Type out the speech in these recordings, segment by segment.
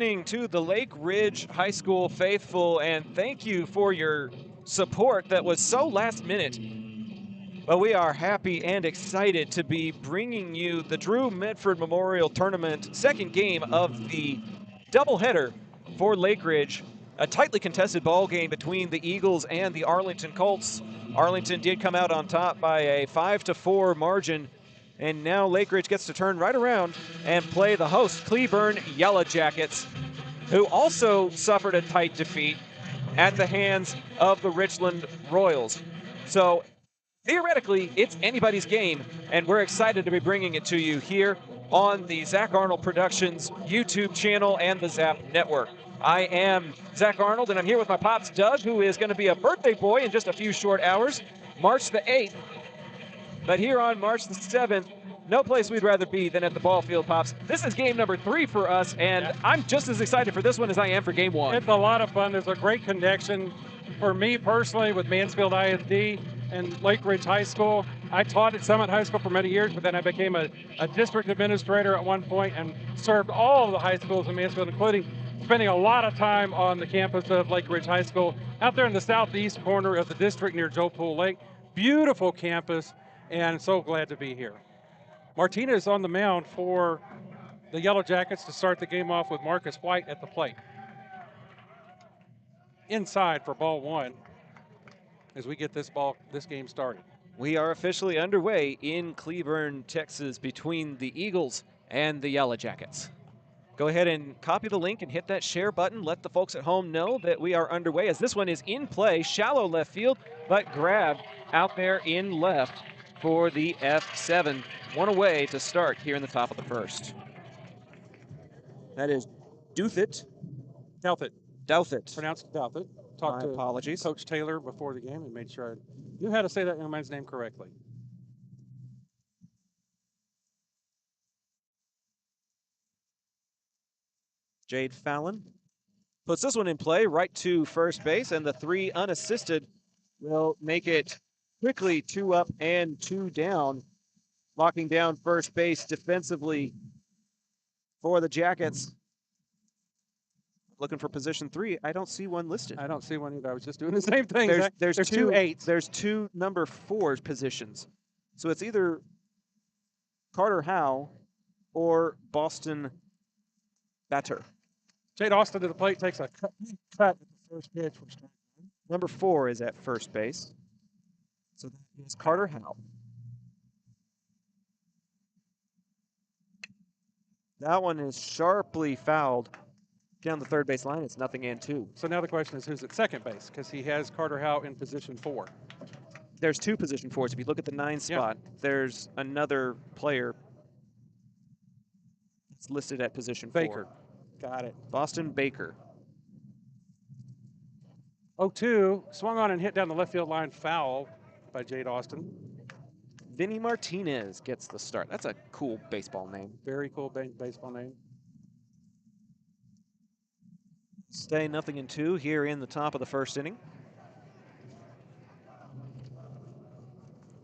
morning to the Lake Ridge High School faithful, and thank you for your support that was so last minute. But we are happy and excited to be bringing you the Drew Medford Memorial Tournament second game of the doubleheader for Lake Ridge. A tightly contested ball game between the Eagles and the Arlington Colts. Arlington did come out on top by a 5-4 margin. And now Lake Ridge gets to turn right around and play the host, Cleburne Yellow Jackets, who also suffered a tight defeat at the hands of the Richland Royals. So theoretically, it's anybody's game, and we're excited to be bringing it to you here on the Zach Arnold Productions YouTube channel and the Zap Network. I am Zach Arnold, and I'm here with my pops, Doug, who is going to be a birthday boy in just a few short hours, March the 8th. But here on March the 7th, no place we'd rather be than at the ball field, Pops. This is game number 3 for us, and I'm just as excited for this one as I am for game 1. It's a lot of fun. There's a great connection for me personally with Mansfield ISD and Lake Ridge High School. I taught at Summit High School for many years, but then I became a district administrator at one point and served all of the high schools in Mansfield, including spending a lot of time on the campus of Lake Ridge High School out there in the southeast corner of the district near Joe Pool Lake. Beautiful campus, and so glad to be here. Martinez on the mound for the Yellow Jackets to start the game off with Marcus White at the plate. Inside for ball 1 as we get this game started. We are officially underway in Cleburne, Texas, between the Eagles and the Yellow Jackets. Go ahead and copy the link and hit that share button. Let the folks at home know that we are underway, as this one is in play, shallow left field, but grabbed out there in left for the F7. One away to start here in the top of the first. That is Douthit. Douthit. Pronounced Douthit. My apologies. Coach Taylor before the game and made sure I knew how to say that young man's name correctly. Jade Fallon puts this one in play right to first base, and the 3 unassisted will make it quickly 2 up and 2 down, locking down first base defensively for the Jackets. Looking for position 3. I don't see one listed. I don't see one either. I was just doing the same thing. There's 2 2 8s. There's 2 number 4 positions. So it's either Carter Howe or Boston Batter. Jade Austin to the plate, takes a cut at the first pitch. Number 4 is at first base. So that is Carter Howe. That one is sharply fouled down the third base line. It's 0-2. So now the question is who's at second base, because he has Carter Howe in position 4. There's 2 position 4s. If you look at the 9 spot, there's another player that's listed at position 4. Baker. Got it. Boston Baker. 0-2, swung on and hit down the left field line, foul by Jade Austin. Vinny Martinez gets the start. That's a cool baseball name. Very cool baseball name. Stay 0-2 here in the top of the first inning.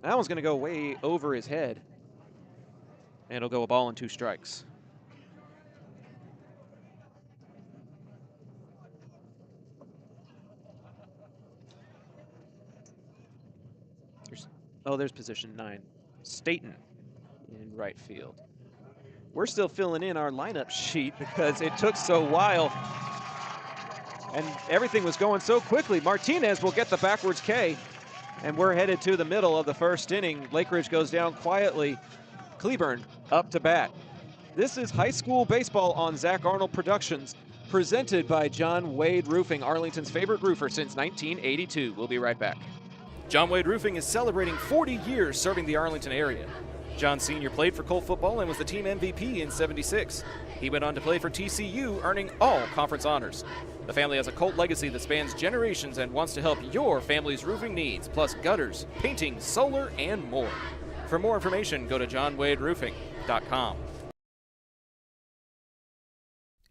That one's going to go way over his head. And it'll go a ball and 2 strikes. There's position 9. Staten in right field. We're still filling in our lineup sheet because it took so while. And everything was going so quickly. Martinez will get the backwards K. And we're headed to the middle of the first inning. Lake Ridge goes down quietly. Cleburne up to bat. This is high school baseball on Zach Arnold Productions, presented by John Wade Roofing, Arlington's favorite roofer since 1982. We'll be right back. John Wade Roofing is celebrating 40 years serving the Arlington area. John Sr. played for Colt football and was the team MVP in '76. He went on to play for TCU, earning all conference honors. The family has a Colt legacy that spans generations and wants to help your family's roofing needs, plus gutters, painting, solar, and more. For more information, go to johnwaderoofing.com.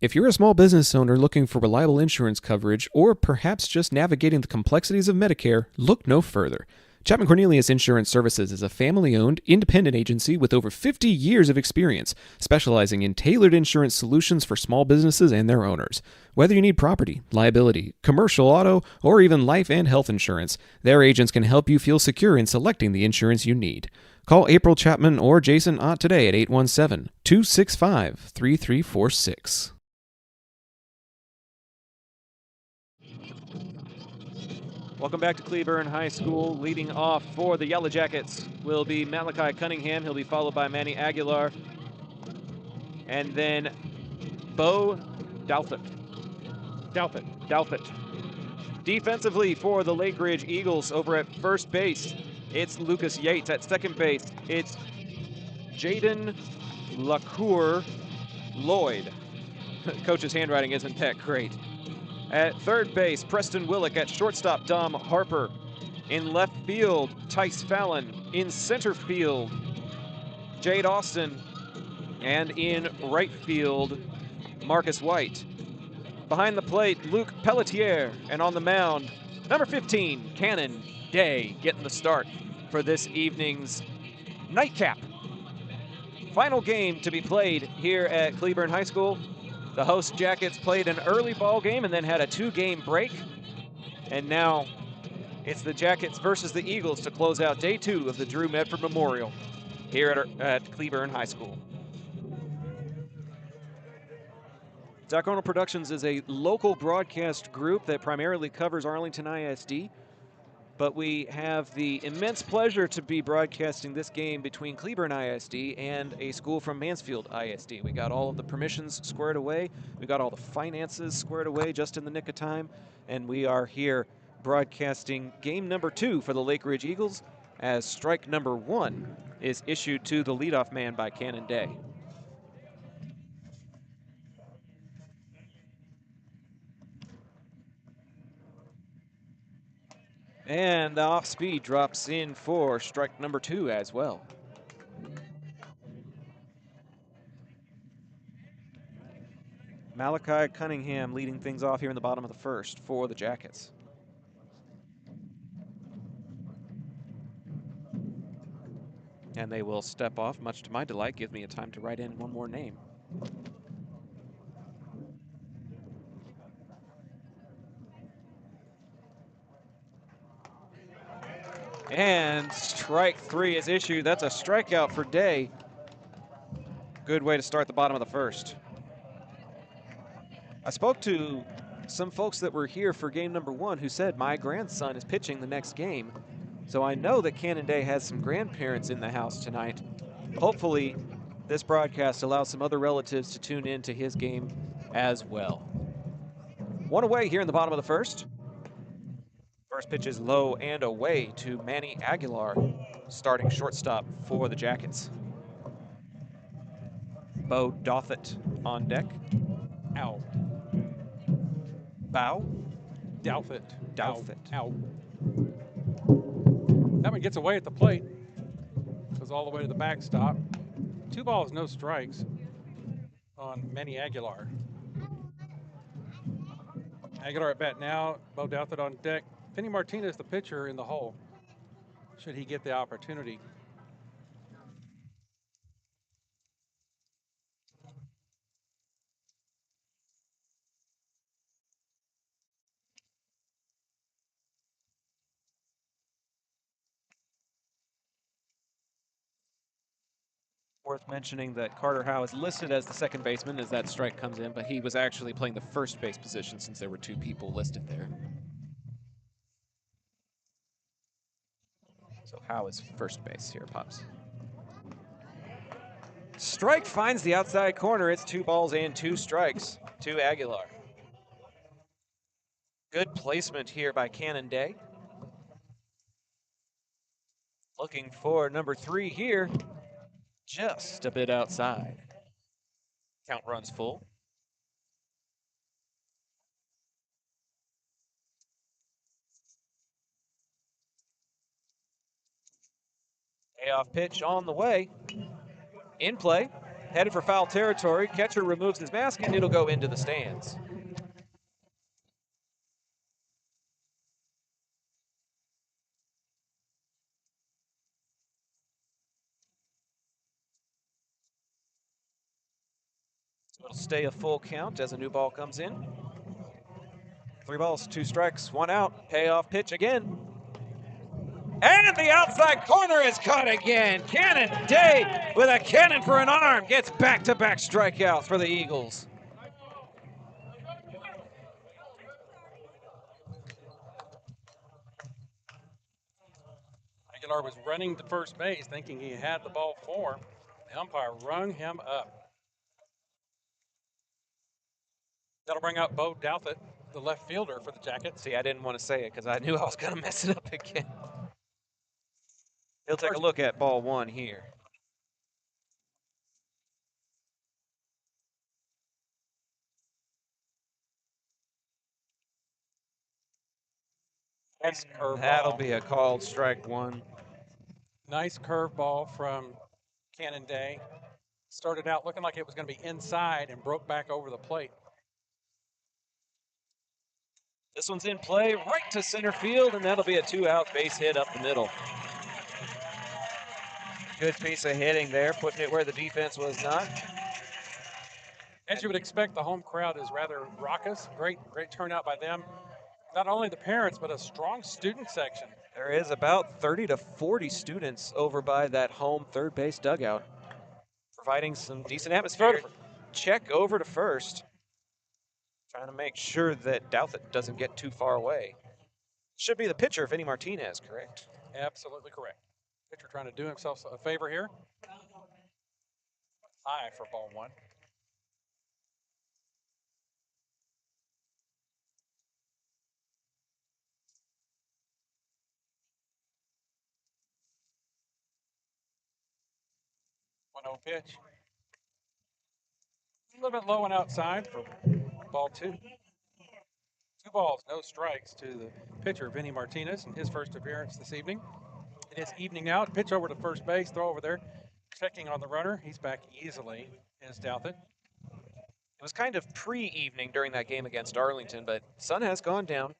If you're a small business owner looking for reliable insurance coverage, or perhaps just navigating the complexities of Medicare, look no further. Chapman Cornelius Insurance Services is a family-owned, independent agency with over 50 years of experience, specializing in tailored insurance solutions for small businesses and their owners. Whether you need property, liability, commercial auto, or even life and health insurance, their agents can help you feel secure in selecting the insurance you need. Call April Chapman or Jason Ott today at 817-265-3346. Welcome back to Cleburne High School. Leading off for the Yellow Jackets will be Malachi Cunningham. He'll be followed by Manny Aguilar. And then Bo Douthat. Defensively for the Lake Ridge Eagles over at first base, it's Lucas Yates. At second base, it's Jaden LaCour Lloyd. Coach's handwriting isn't that great. At third base, Preston Willick. At shortstop, Dom Harper. In left field, Tice Fallon. In center field, Jade Austin. And in right field, Marcus White. Behind the plate, Luke Pelletier. And on the mound, number 15, Cannon Day, getting the start for this evening's nightcap. Final game to be played here at Cleburne High School. The host Jackets played an early ball game and then had a 2-game break. And now it's the Jackets versus the Eagles to close out day 2 of the Drew Medford Memorial here at Cleburne High School. Zach Arnold Productions is a local broadcast group that primarily covers Arlington ISD. But we have the immense pleasure to be broadcasting this game between Cleburne ISD and a school from Mansfield ISD. We got all of the permissions squared away. We got all the finances squared away just in the nick of time. And we are here broadcasting game number 2 for the Lake Ridge Eagles as strike number 1 is issued to the leadoff man by Cannon Day. And the off speed drops in for strike number 2 as well. Malachi Cunningham leading things off here in the bottom of the first for the Jackets. And they will step off, much to my delight, give me a time to write in one more name. And strike 3 is issued. That's a strikeout for Day. Good way to start the bottom of the first. I spoke to some folks that were here for game number 1 who said, my grandson is pitching the next game. So I know that Cannon Day has some grandparents in the house tonight. Hopefully, this broadcast allows some other relatives to tune in to his game as well. 1 away here in the bottom of the first. First pitch is low and away to Manny Aguilar, starting shortstop for the Jackets. Bo Douthat on deck. Ow. Bow? Douthat. Ow. That one gets away at the plate. Goes all the way to the backstop. 2 balls, no strikes on Manny Aguilar. Aguilar at bat now. Bo Douthat on deck. Finney Martinez, the pitcher, in the hole, should he get the opportunity. Worth mentioning that Carter Howe is listed as the second baseman as that strike comes in, but he was actually playing the first base position since there were 2 people listed there. So Howe is first base here, Pops. Strike finds the outside corner. It's 2 balls and 2 strikes to Aguilar. Good placement here by Cannon Day. Looking for number 3 here. Just a bit outside. Count runs full. Payoff pitch on the way. In play, headed for foul territory. Catcher removes his mask and it'll go into the stands. It'll stay a full count as a new ball comes in. 3 balls, 2 strikes, 1 out. Payoff pitch again. And the outside corner is caught again. Cannon Day with a cannon for an arm gets back-to-back strikeouts for the Eagles. Aguilar was running to first base thinking he had the ball for him. The umpire rung him up. That'll bring out Bo Douthit, the left fielder for the Jackets. See, I didn't want to say it because I knew I was going to mess it up again. He'll take a look at ball 1 here. Nice curveball. That'll be a called strike 1. Nice curveball from Cannon Day. Started out looking like it was going to be inside and broke back over the plate. This one's in play right to center field, and that'll be a 2-out base hit up the middle. Good piece of hitting there, putting it where the defense was not. As you would expect, the home crowd is rather raucous. Great turnout by them. Not only the parents, but a strong student section. There is about 30 to 40 students over by that home third base dugout, providing some decent atmosphere. Check over to first. Trying to make sure that Douthit doesn't get too far away. Should be the pitcher, Vinny Martinez, correct? Absolutely correct. Pitcher trying to do himself a favor here. High for ball 1. One-0 pitch. A little bit low and outside for ball 2. 2 balls, no strikes to the pitcher, Vinny Martinez, in his first appearance this evening. It is evening now. Pitch over to first base, throw over there. Checking on the runner. He's back easily, is Douthit. It was kind of pre-evening during that game against Arlington, but sun has gone down.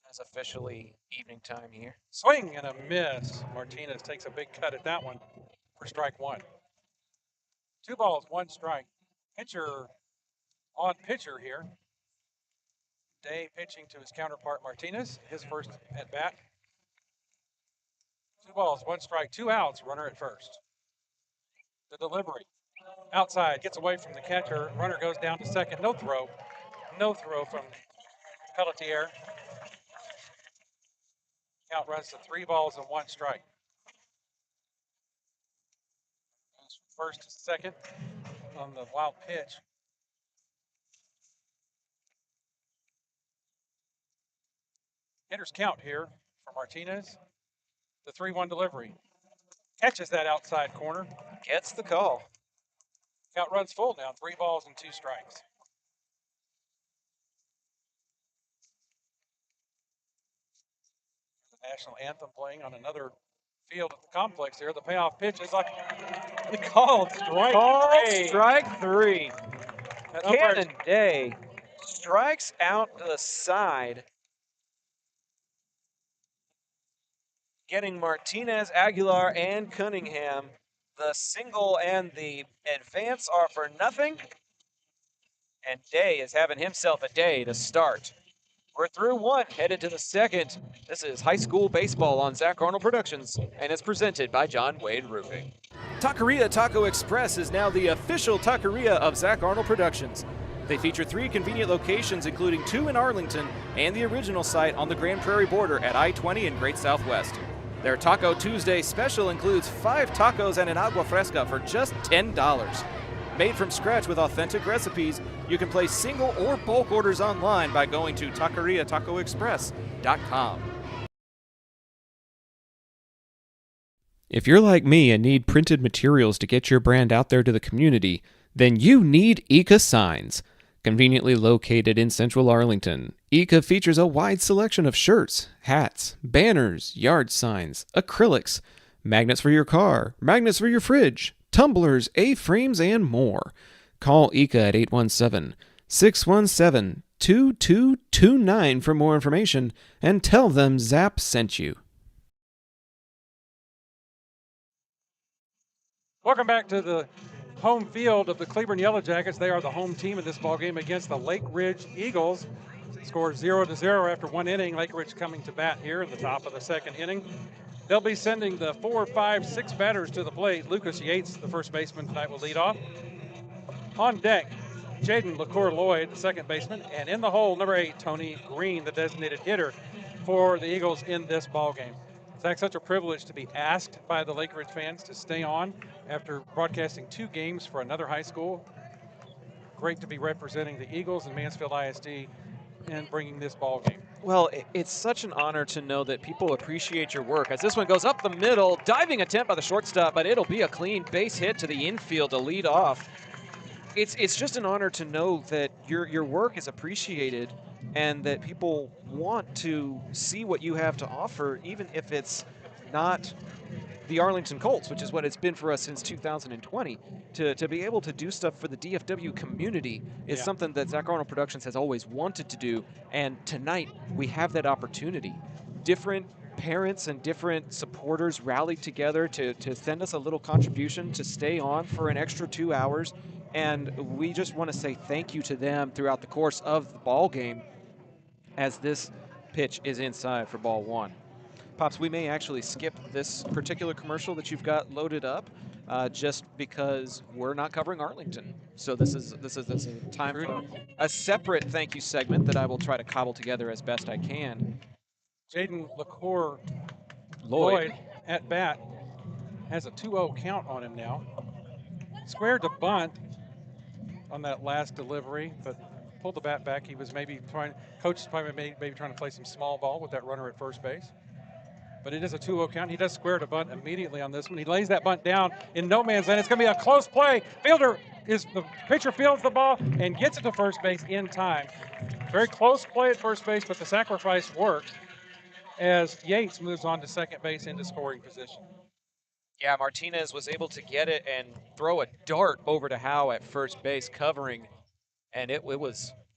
It's officially evening time here. Swing and a miss. Martinez takes a big cut at that one for strike 1. 2 balls, 1 strike. Pitcher on pitcher here. Day pitching to his counterpart Martinez, his first at bat. 2 balls, 1 strike, 2 outs, runner at first. The delivery. Outside, gets away from the catcher. Runner goes down to second. No throw. No throw from Pelletier. Count runs to 3 balls and 1 strike. First to second on the wild pitch. Hitter's count here for Martinez. The 3-1 delivery. Catches that outside corner. Gets the call. Count runs full now. 3 balls and 2 strikes. The national anthem playing on another field at the complex here. The payoff pitch is like called strike 3. Cannon Day strikes out the side, getting Martinez, Aguilar, and Cunningham. The single and the advance are for nothing, and Day is having himself a day to start. We're through 1, headed to the 2nd. This is high school baseball on Zach Arnold Productions, and it's presented by John Wade Roofing. Taqueria Taco Express is now the official taqueria of Zach Arnold Productions. They feature 3 convenient locations, including 2 in Arlington and the original site on the Grand Prairie border at I-20 in Great Southwest. Their Taco Tuesday special includes 5 tacos and an agua fresca for just $10. Made from scratch with authentic recipes, you can place single or bulk orders online by going to taqueriatacoexpress.com. If you're like me and need printed materials to get your brand out there to the community, then you need Ika Signs. Conveniently located in central Arlington, Ika features a wide selection of shirts, hats, banners, yard signs, acrylics, magnets for your car, magnets for your fridge, tumblers, A-frames, and more. Call Ika at 817-617-2229 for more information and tell them Zap sent you. Welcome back to the home field of the Cleburne Yellow Jackets. They are the home team in this ball game against the Lake Ridge Eagles. Score 0-0 after one inning. Lake Ridge coming to bat here in the top of the second inning. They'll be sending the 4, 5, 6 batters to the plate. Lucas Yates, the first baseman tonight, will lead off. On deck, Jaden LaCour-Lloyd, the second baseman, and in the hole, number 8, Tony Green, the designated hitter for the Eagles in this ball game. Zach, such a privilege to be asked by the Lake Ridge fans to stay on after broadcasting 2 games for another high school. Great to be representing the Eagles and Mansfield ISD and bringing this ball game. Well, it's such an honor to know that people appreciate your work. As this one goes up the middle, diving attempt by the shortstop, but it'll be a clean base hit to the infield to lead off. It's just an honor to know that your work is appreciated and that people want to see what you have to offer, even if it's not the Arlington Colts, which is what it's been for us since 2020. To be able to do stuff for the DFW community is something that Zach Arnold Productions has always wanted to do, and tonight we have that opportunity. Different parents and different supporters rallied together to send us a little contribution to stay on for an extra 2 hours, and we just want to say thank you to them throughout the course of the ball game as this pitch is inside for ball 1. Pops, we may actually skip this particular commercial that you've got loaded up just because we're not covering Arlington. So this is a time for a separate thank you segment that I will try to cobble together as best I can. Jaden LaCour-Lloyd at bat has a 2-0 count on him now. Squared to bunt on that last delivery, but pulled the bat back. He was maybe trying, coach is probably maybe trying to play some small ball with that runner at first base. But it is a 2-0 count. He does square to bunt immediately on this one. He lays that bunt down in no man's land. It's going to be a close play. The pitcher fields the ball and gets it to first base in time. Very close play at first base, but the sacrifice worked as Yates moves on to second base into scoring position. Yeah, Martinez was able to get it and throw a dart over to Howe at first base covering, and it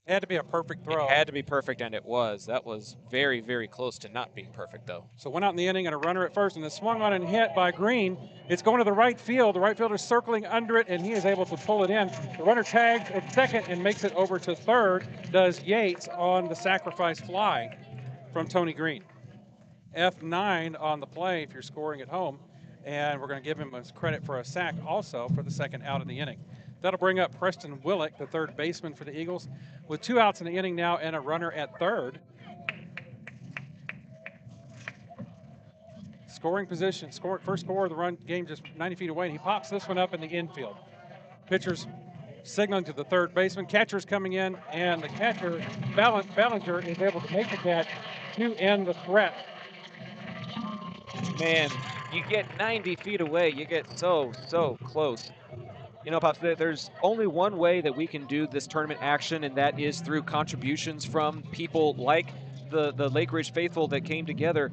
had to be a perfect throw. It had to be perfect, and it was. That was very, very close to not being perfect, though. So one out in the inning and a runner at first, and then swung on and hit by Green. It's going to the right field. The right fielder's circling under it, and he is able to pull it in. The runner tags at second and makes it over to third, does Yates on the sacrifice fly from Tony Green. F9 on the play if you're scoring at home, and we're going to give him credit for a sack also for the second out of the inning. That'll bring up Preston Willick, the third baseman for the Eagles, with 2 outs in the inning now and a runner at third. Scoring position, first score of the run game just 90 feet away, and he pops this one up in the infield. Pitcher's signaling to the third baseman. Catcher's coming in, and the catcher, Ballinger, is able to make the catch to end the threat. Man, you get 90 feet away, you get so close. You know, Pops, there's only one way that we can do this tournament action, and that is through contributions from people like the Lake Ridge faithful that came together.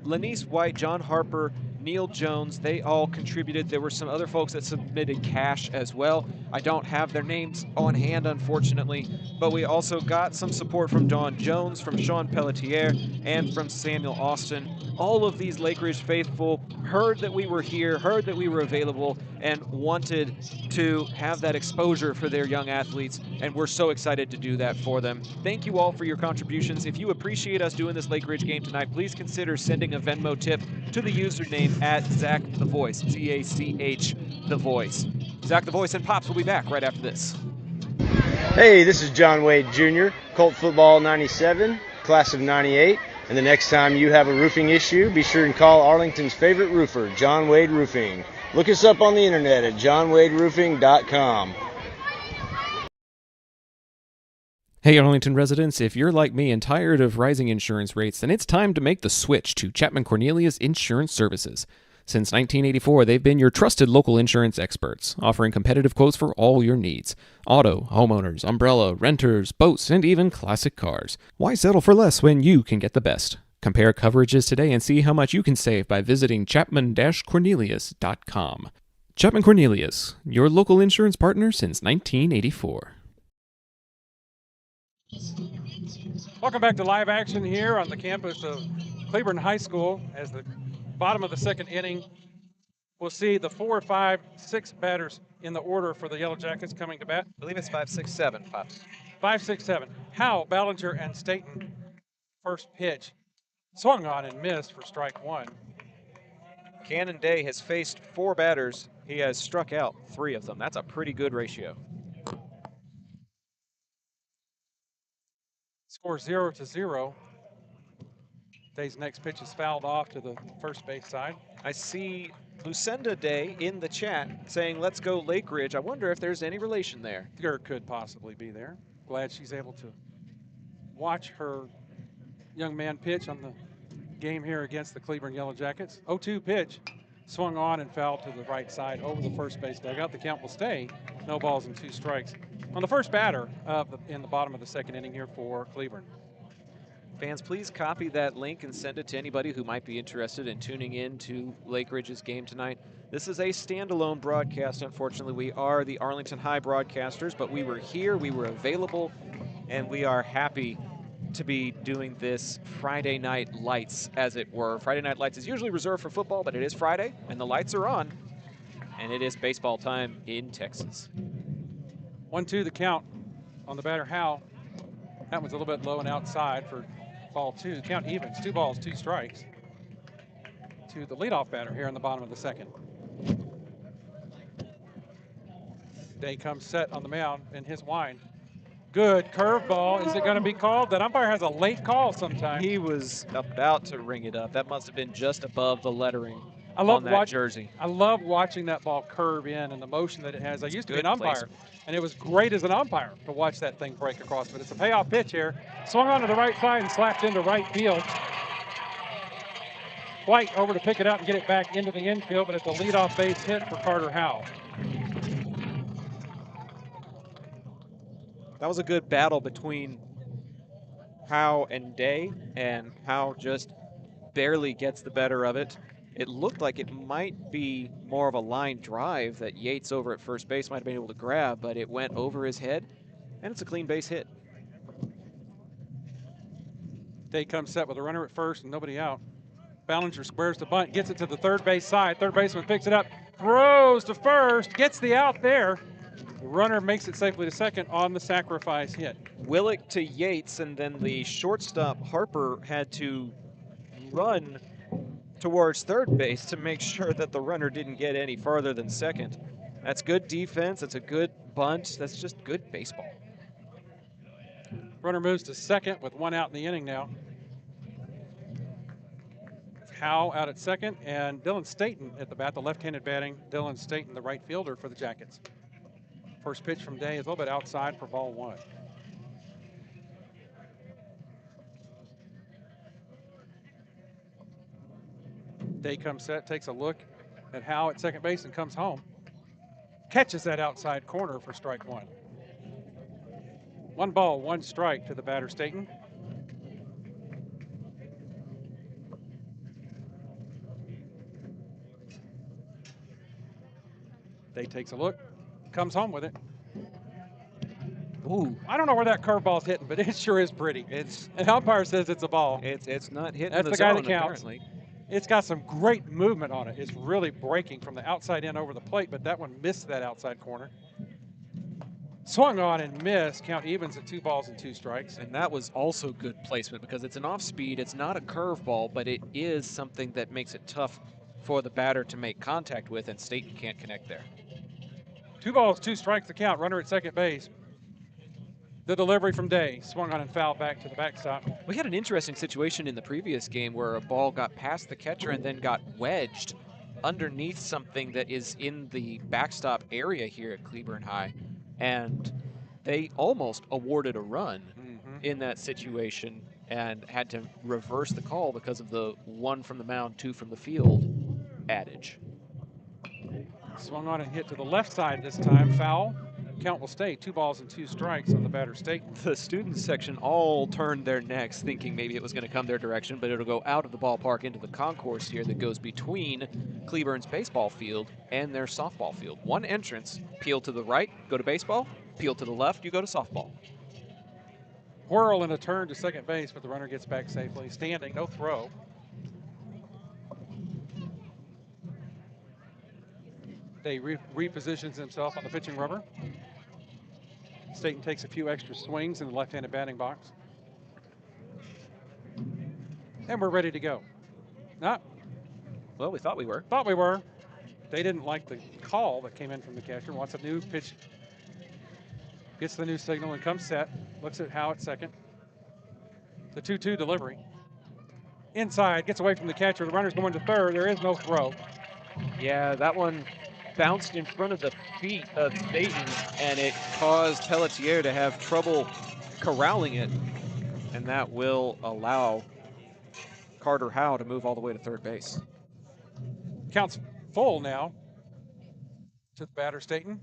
Lanice White, John Harper, Neil Jones, they all contributed. There were some other folks that submitted cash as well. I don't have their names on hand, unfortunately, but we also got some support from Don Jones, from Sean Pelletier, and from Samuel Austin. All of these Lake Ridge faithful heard that we were here, heard that we were available, and wanted to have that exposure for their young athletes, and we're so excited to do that for them. Thank you all for your contributions. If you appreciate us doing this Lake Ridge game tonight, please consider sending a Venmo tip to the username at Zach the Voice, Z-A-C-H the Voice. Zach the Voice and Pops will be back right after this. Hey, this is John Wade Jr., Colt Football 97, class of 98. And the next time you have a roofing issue, be sure and call Arlington's favorite roofer, John Wade Roofing. Look us up on the internet at johnwaderoofing.com. Hey Arlington residents, if you're like me and tired of rising insurance rates, then it's time to make the switch to Chapman Cornelius Insurance Services. Since 1984, they've been your trusted local insurance experts, offering competitive quotes for all your needs. Auto, homeowners, umbrella, renters, boats, and even classic cars. Why settle for less when you can get the best? Compare coverages today and see how much you can save by visiting chapman-cornelius.com. Chapman Cornelius, your local insurance partner since 1984. Welcome back to live action here on the campus of Cleburne High School. As the bottom of the second inning, we'll see the 4, 5, 6 batters in the order for the Yellow Jackets coming to bat? I believe it's 5, 6, 7, Pop. 5, 6, 7. Howe, Ballinger, and Staten. First pitch. Swung on and missed for strike one. Cannon Day has faced 4 batters. He has struck out 3 of them. That's a pretty good ratio. Score 0-0. Day's next pitch is fouled off to the first base side. I see Lucinda Day in the chat saying, let's go Lake Ridge. I wonder if there's any relation there. There could possibly be there. Glad she's able to watch her young man pitch on the game here against the Cleburne Yellow Jackets. 0-2 pitch. Swung on and fouled to the right side over the first base dugout. The count will stay. No balls and 2 strikes on the first batter in the bottom of the second inning here for Cleburne. Fans, please copy that link and send it to anybody who might be interested in tuning in to Lake Ridge's game tonight. This is a standalone broadcast. Unfortunately, we are the Arlington High broadcasters, but we were here, we were available, and we are happy to be doing this Friday Night Lights, as it were. Friday Night Lights is usually reserved for football, but it is Friday, and the lights are on, and it is baseball time in Texas. 1-2 the count on the batter, Howe. That one's a little bit low and outside for ball 2. Count evens, 2 balls, 2 strikes to the leadoff batter here in the bottom of the second. Day comes set on the mound in his wind. Good curveball. Is it going to be called? That umpire has a late call sometime. He was about to ring it up. That must have been just above the lettering on that jersey. I love watching that ball curve in and the motion that it has. I used to be an umpire, and it was great as an umpire to watch that thing break across. But it's a payoff pitch here. Swung onto the right side and slapped into right field. White over to pick it up and get it back into the infield, but it's a leadoff base hit for Carter Howe. That was a good battle between Howe and Day, and Howe just barely gets the better of it. It looked like it might be more of a line drive that Yates over at first base might have been able to grab, but it went over his head, and it's a clean base hit. Day comes set with a runner at first and nobody out. Ballinger squares the bunt, gets it to the third base side. Third baseman picks it up, throws to first, gets the out there. The runner makes it safely to second on the sacrifice hit. Willick to Yates, and then the shortstop Harper had to run towards third base to make sure that the runner didn't get any farther than second. That's good defense. That's a good bunt. That's just good baseball. Runner moves to second with 1 out in the inning now. Howe out at second, and Dylan Staten at the bat, the left-handed batting. Dylan Staten, the right fielder for the Jackets. First pitch from Day is a little bit outside for ball 1. Day comes set, takes a look at Howe at second base and comes home. Catches that outside corner for strike 1. 1 ball, 1 strike to the batter, Staten. Day takes a look, comes home with it. Ooh, I don't know where that curveball's hitting, but it sure is pretty. An umpire says it's a ball. It's not hitting That's the the guy zone, that counts. apparently. It's got some great movement on it. It's really breaking from the outside in over the plate, but that one missed that outside corner. Swung on and missed. Count evens at 2 balls and 2 strikes. And that was also good placement because it's an off speed. It's not a curveball, but it is something that makes it tough for the batter to make contact with, and Staten can't connect there. 2 balls, 2 strikes the count. Runner at second base. The delivery from Day, swung on and fouled back to the backstop. We had an interesting situation in the previous game where a ball got past the catcher and then got wedged underneath something that is in the backstop area here at Cleburne High. And they almost awarded a run in that situation and had to reverse the call because of the 1 from the mound, 2 from the field adage. Swung on and hit to the left side this time, foul. Count will stay, 2 balls and 2 strikes on the batter, Staten. The student section all turned their necks thinking maybe it was going to come their direction, but it'll go out of the ballpark into the concourse here that goes between Cleburne's baseball field and their softball field. One entrance, peel to the right, go to baseball, peel to the left, you go to softball. Whirl and a turn to second base, but the runner gets back safely. Standing, no throw. Day repositions himself on the pitching rubber. Staten takes a few extra swings in the left-handed batting box. And we're ready to go. Nah, Well, we thought we were. thought we were. They didn't like the call that came in from the catcher. Wants a new pitch. Gets the new signal and comes set. Looks at Howe at second. The 2-2 delivery. Inside, gets away from the catcher. The runner's going to third. There is no throw. Yeah, that one bounced in front of the feet of Staten, and it caused Pelletier to have trouble corralling it, and that will allow Carter Howe to move all the way to third base. Counts full now to the batter, Staten.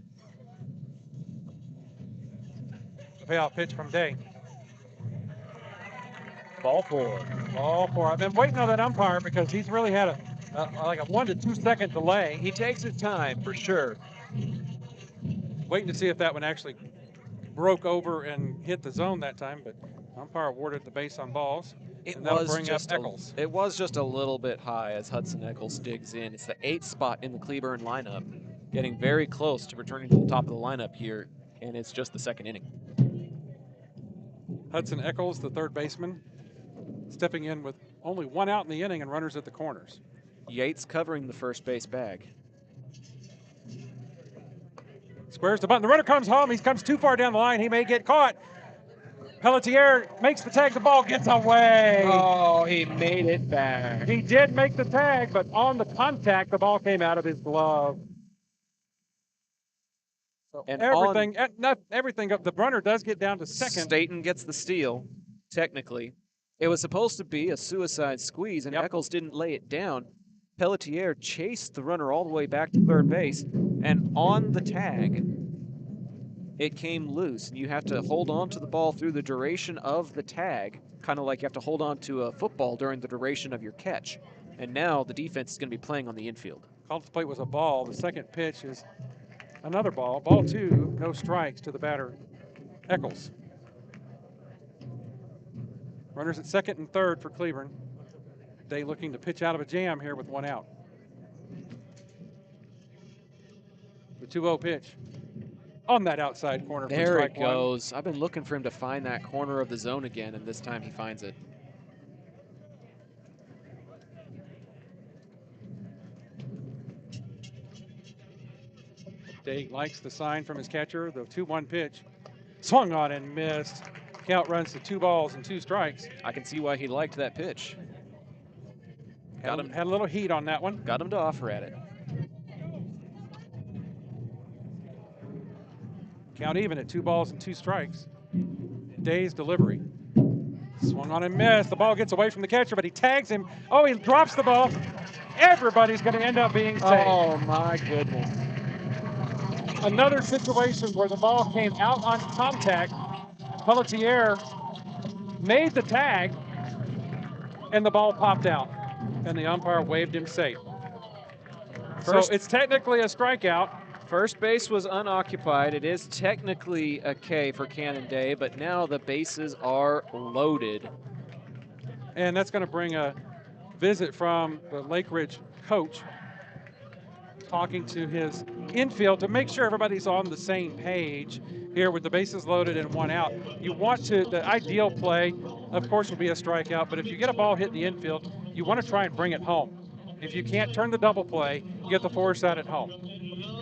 The payoff pitch from Day. Ball four. Ball four. I've been waiting on that umpire because he's really had like a 1 to 2 second delay. He takes his time for sure. Waiting to see if that one actually broke over and hit the zone that time, but umpire awarded the base on balls. It and that'll was bring just up Eccles. it was just a little bit high as Hudson Eccles digs in. It's the 8th spot in the Cleburne lineup, getting very close to returning to the top of the lineup here, and it's just the second inning. Hudson Eccles, the third baseman, stepping in with only 1 out in the inning and runners at the corners. Yates covering the first base bag. Squares the bunt. The runner comes home. He comes too far down the line. He may get caught. Pelletier makes the tag. The ball gets away. Oh, he made it back. He did make the tag, but on the contact, the ball came out of his glove. So And everything. The runner does get down to second. Staten gets the steal, technically. It was supposed to be a suicide squeeze, and Eccles didn't lay it down. Pelletier chased the runner all the way back to third base, and on the tag, it came loose. And you have to hold on to the ball through the duration of the tag, kind of like you have to hold on to a football during the duration of your catch. And now the defense is going to be playing on the infield. Called to plate was a ball. The second pitch is another ball. Ball 2, no strikes to the batter, Eccles. Runners at second and third for Cleburne. Day looking to pitch out of a jam here with 1 out. The 2-0 pitch on that outside corner. There it goes. I've been looking for him to find that corner of the zone again, and this time he finds it. Day likes the sign from his catcher. The 2-1 pitch. Swung on and missed. Count runs to 2 balls and 2 strikes. I can see why he liked that pitch. Had a little heat on that one. Got him to offer at it. Count even at 2 balls and 2 strikes. Day's delivery. Swung on and missed. The ball gets away from the catcher, but he tags him. Oh, he drops the ball. Everybody's going to end up being safe. Oh, my goodness. Another situation where the ball came out on contact. Pelletier made the tag, and the ball popped out, and the umpire waved him safe. So it's technically a strikeout. First base was unoccupied. It is technically a K for Cannon Day, but now the bases are loaded. And that's going to bring a visit from the Lake Ridge coach, talking to his infield to make sure everybody's on the same page here with the bases loaded and 1 out. You want to, the ideal play, of course, would be a strikeout, but if you get a ball hit in the infield, you want to try and bring it home. If you can't turn the double play, you get the force out at home.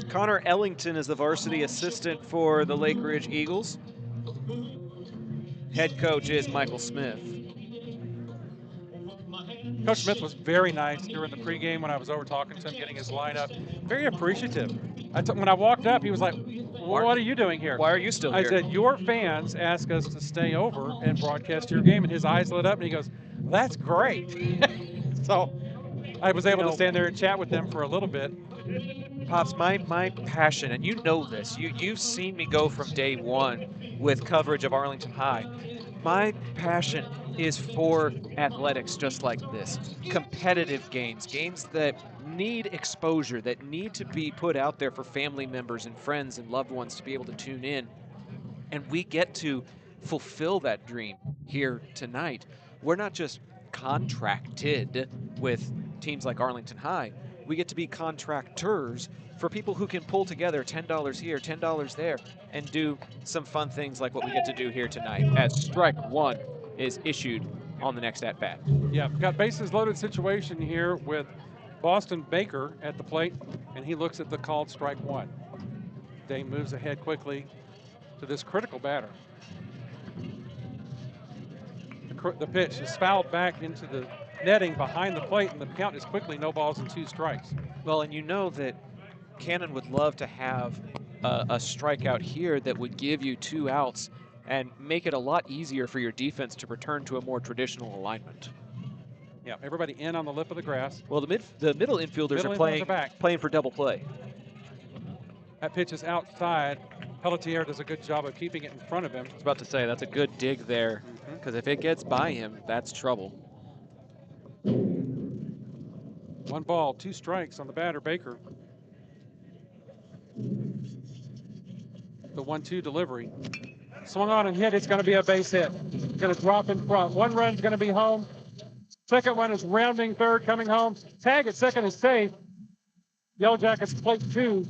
Connor Ellington is the varsity assistant for the Lake Ridge Eagles. Head coach is Michael Smith. Coach Smith was very nice during the pregame when I was over talking to him, getting his lineup. Very appreciative. When I walked up, he was like, well, what are you doing here? Why are you still here? I said, your fans ask us to stay over and broadcast your game. And his eyes lit up and he goes, that's great. So I was able to stand there and chat with them for a little bit. Pops, my passion, and you know this, you've seen me go from day one with coverage of Arlington High. My passion is for athletics just like this. Competitive games that need exposure, that need to be put out there for family members and friends and loved ones to be able to tune in. And we get to fulfill that dream here tonight. We're not just contracted with teams like Arlington High. We get to be contractors for people who can pull together $10 here, $10 there, and do some fun things like what we get to do here tonight as strike one is issued on the next at-bat. Yeah, got bases loaded situation here with Boston Baker at the plate, and he looks at the called strike one. Day moves ahead quickly to this critical batter. The pitch is fouled back into the netting behind the plate, and the count is quickly no balls and 2 strikes. Well, and you know that Cannon would love to have a strikeout here that would give you 2 outs and make it a lot easier for your defense to return to a more traditional alignment. Yeah, everybody in on the lip of the grass. Well, the middle infielders are playing for double play. That pitch is outside. Pelletier does a good job of keeping it in front of him. I was about to say, that's a good dig there, because if it gets by him, that's trouble. 1 ball, 2 strikes on the batter, Baker. The 1-2 delivery. Swung on and hit. It's going to be a base hit. Going to drop in front. 1 run's going to be home. Second one is rounding third, coming home. Tag at second is safe. Yellow Jackets plate 2.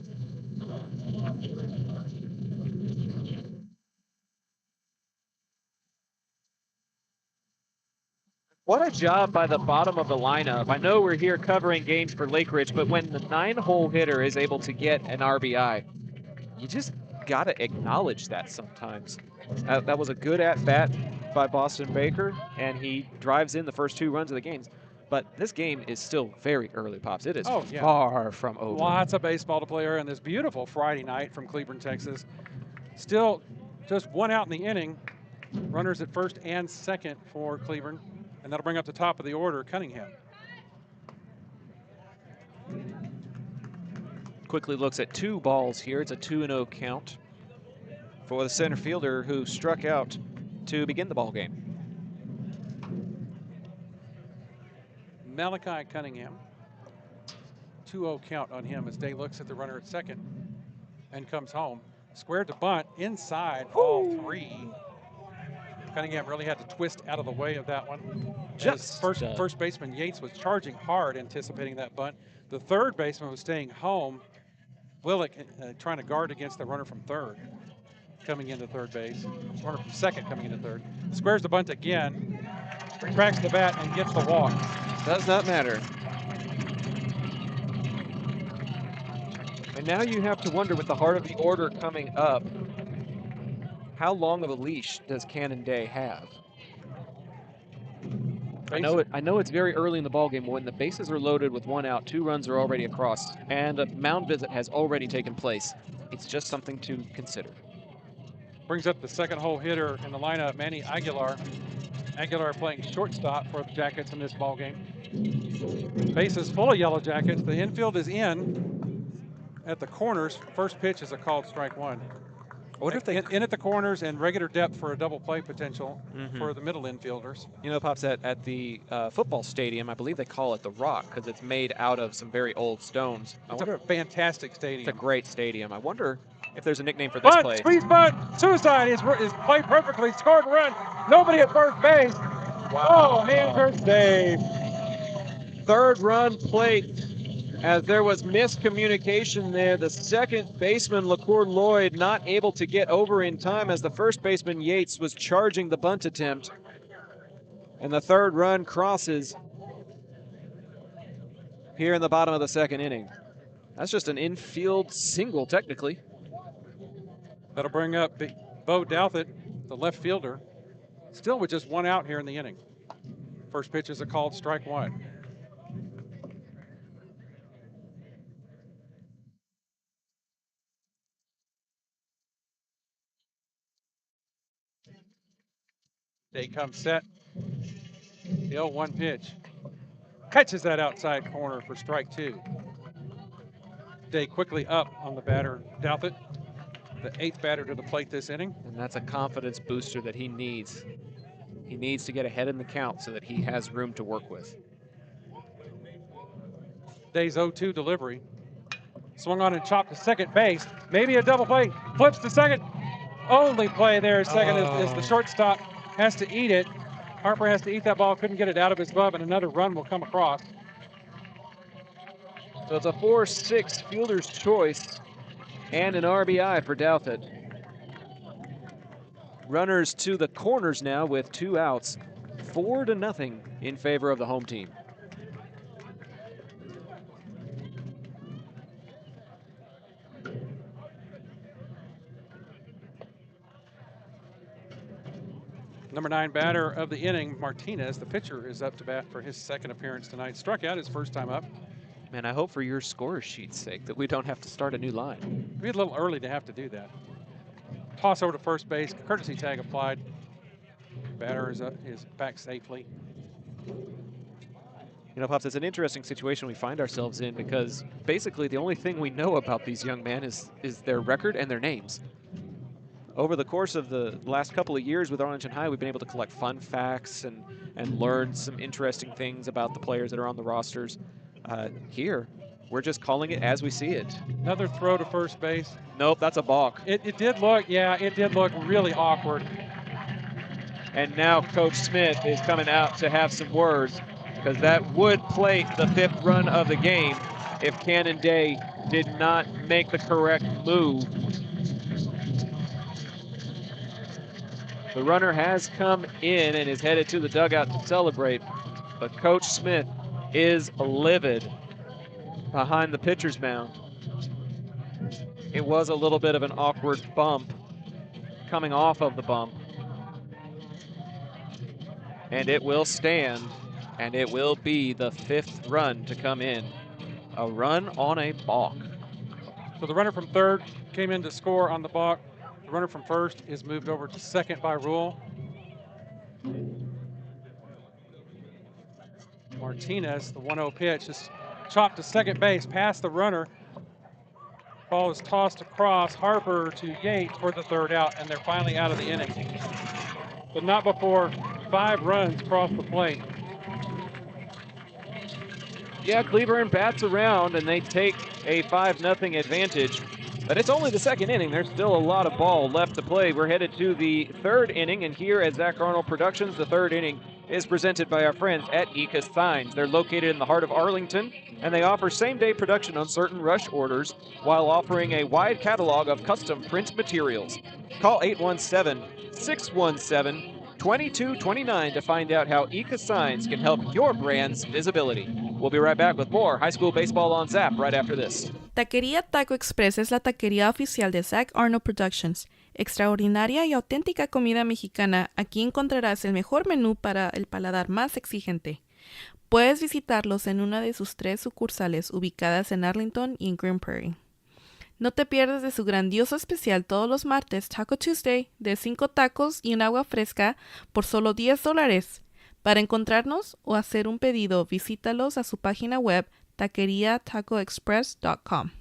What a job by the bottom of the lineup. I know we're here covering games for Lake Ridge, but when the 9-hole hitter is able to get an RBI, you just got to acknowledge that sometimes. That was a good at-bat by Boston Baker, and he drives in the first 2 runs of the game. But this game is still very early, Pops. It is far from over. Lots of baseball to play here on this beautiful Friday night from Cleburne, Texas. Still just 1 out in the inning. Runners at first and second for Cleburne. And that'll bring up the top of the order, Cunningham. Quickly looks at 2 balls here. It's a 2-0 count for the center fielder who struck out to begin the ball game. Malachi Cunningham. 2-0 count on him as Day looks at the runner at second and comes home. Squared to bunt inside, ball 3. Cunningham really had to twist out of the way of that one. Just first baseman Yates was charging hard, anticipating that bunt. The third baseman was staying home. Willick trying to guard against the runner from third, coming into third base. Runner from second coming into third. Squares the bunt again, cracks the bat and gets the walk. Does not matter. And now you have to wonder, with the heart of the order coming up, how long of a leash does Cannon Day have? I know it's very early in the ballgame, but when the bases are loaded with 1 out, 2 runs are already across, and a mound visit has already taken place, it's just something to consider. Brings up the second hole hitter in the lineup, Manny Aguilar. Aguilar playing shortstop for the Jackets in this ballgame. Base is full of Yellow Jackets. The infield is in at the corners. First pitch is a called strike 1. I wonder if they in at the corners and regular depth for a double play potential for the middle infielders. You know, Pops, at the football stadium, I believe they call it the Rock because it's made out of some very old stones. It's a fantastic stadium. It's a great stadium. I wonder if there's a nickname for this play. Squeeze bunt, suicide is played perfectly, scored a run. Nobody at first base. Wow. Oh, Hansford save. Third run plate. As there was miscommunication there, the second baseman, LaCour Lloyd, not able to get over in time as the first baseman, Yates, was charging the bunt attempt. And the third run crosses here in the bottom of the second inning. That's just an infield single, technically. That'll bring up Bo Douthit, the left fielder, still with just 1 out here in the inning. First pitch is a called strike 1. Day comes set. The 0-1 pitch. Catches that outside corner for strike 2. Day quickly up on the batter, Douthit, the 8th batter to the plate this inning. And that's a confidence booster that he needs. He needs to get ahead in the count so that he has room to work with. Day's 0-2 delivery. Swung on and chopped to second base. Maybe a double play. Flips to second. Only play there at second is the shortstop. Has to eat it. Harper has to eat that ball, couldn't get it out of his glove, and another run will come across. So it's a 4-6 fielder's choice and an RBI for Douthit. Runners to the corners now with 2 outs, 4-0 in favor of the home team. Number 9 batter of the inning, Martinez, the pitcher, is up to bat for his second appearance tonight. Struck out his first time up. Man, I hope for your score sheet's sake that we don't have to start a new line. It'd be a little early to have to do that. Toss over to first base, courtesy tag applied. Batter is back safely. You know, Pops, it's an interesting situation we find ourselves in because basically the only thing we know about these young men is their record and their names. Over the course of the last couple of years with Arlington High, we've been able to collect fun facts and learn some interesting things about the players that are on the rosters. Here, we're just calling it as we see it. Another throw to first base. Nope, that's a balk. It did look really awkward. And now Coach Smith is coming out to have some words because that would plate the 5th run of the game if Cannon Day did not make the correct move. The runner has come in and is headed to the dugout to celebrate, but Coach Smith is livid behind the pitcher's mound. It was a little bit of an awkward bump coming off of the bump. And it will stand, and it will be the 5th run to come in. A run on a balk. So the runner from third came in to score on the balk. The runner from first is moved over to second by rule. Martinez, the 1-0 pitch, is chopped to second base past the runner. Ball is tossed across Harper to Yates for the 3rd out, and they're finally out of the inning. But not before 5 runs cross the plate. Yeah, Cleburne bats around and they take a 5-0 advantage. But it's only the 2nd inning. There's still a lot of ball left to play. We're headed to the 3rd inning, and here at Zach Arnold Productions, the 3rd inning is presented by our friends at Ika Signs. They're located in the heart of Arlington, and they offer same-day production on certain rush orders while offering a wide catalog of custom print materials. Call 817-617-2229 to find out how Ika Signs can help your brand's visibility. We'll be right back with more high school baseball on Zap right after this. Taquería Taco Express es la taquería oficial de Zach Arnold Productions. Extraordinaria y auténtica comida mexicana. Aquí encontrarás el mejor menú para el paladar más exigente. Puedes visitarlos en una de sus 3 sucursales ubicadas en Arlington y en Green Prairie. No te pierdas de su grandioso especial todos los martes, Taco Tuesday, de 5 tacos y un agua fresca por solo $10. Para encontrarnos o hacer un pedido, visítalos a su página web taqueriatacoexpress.com.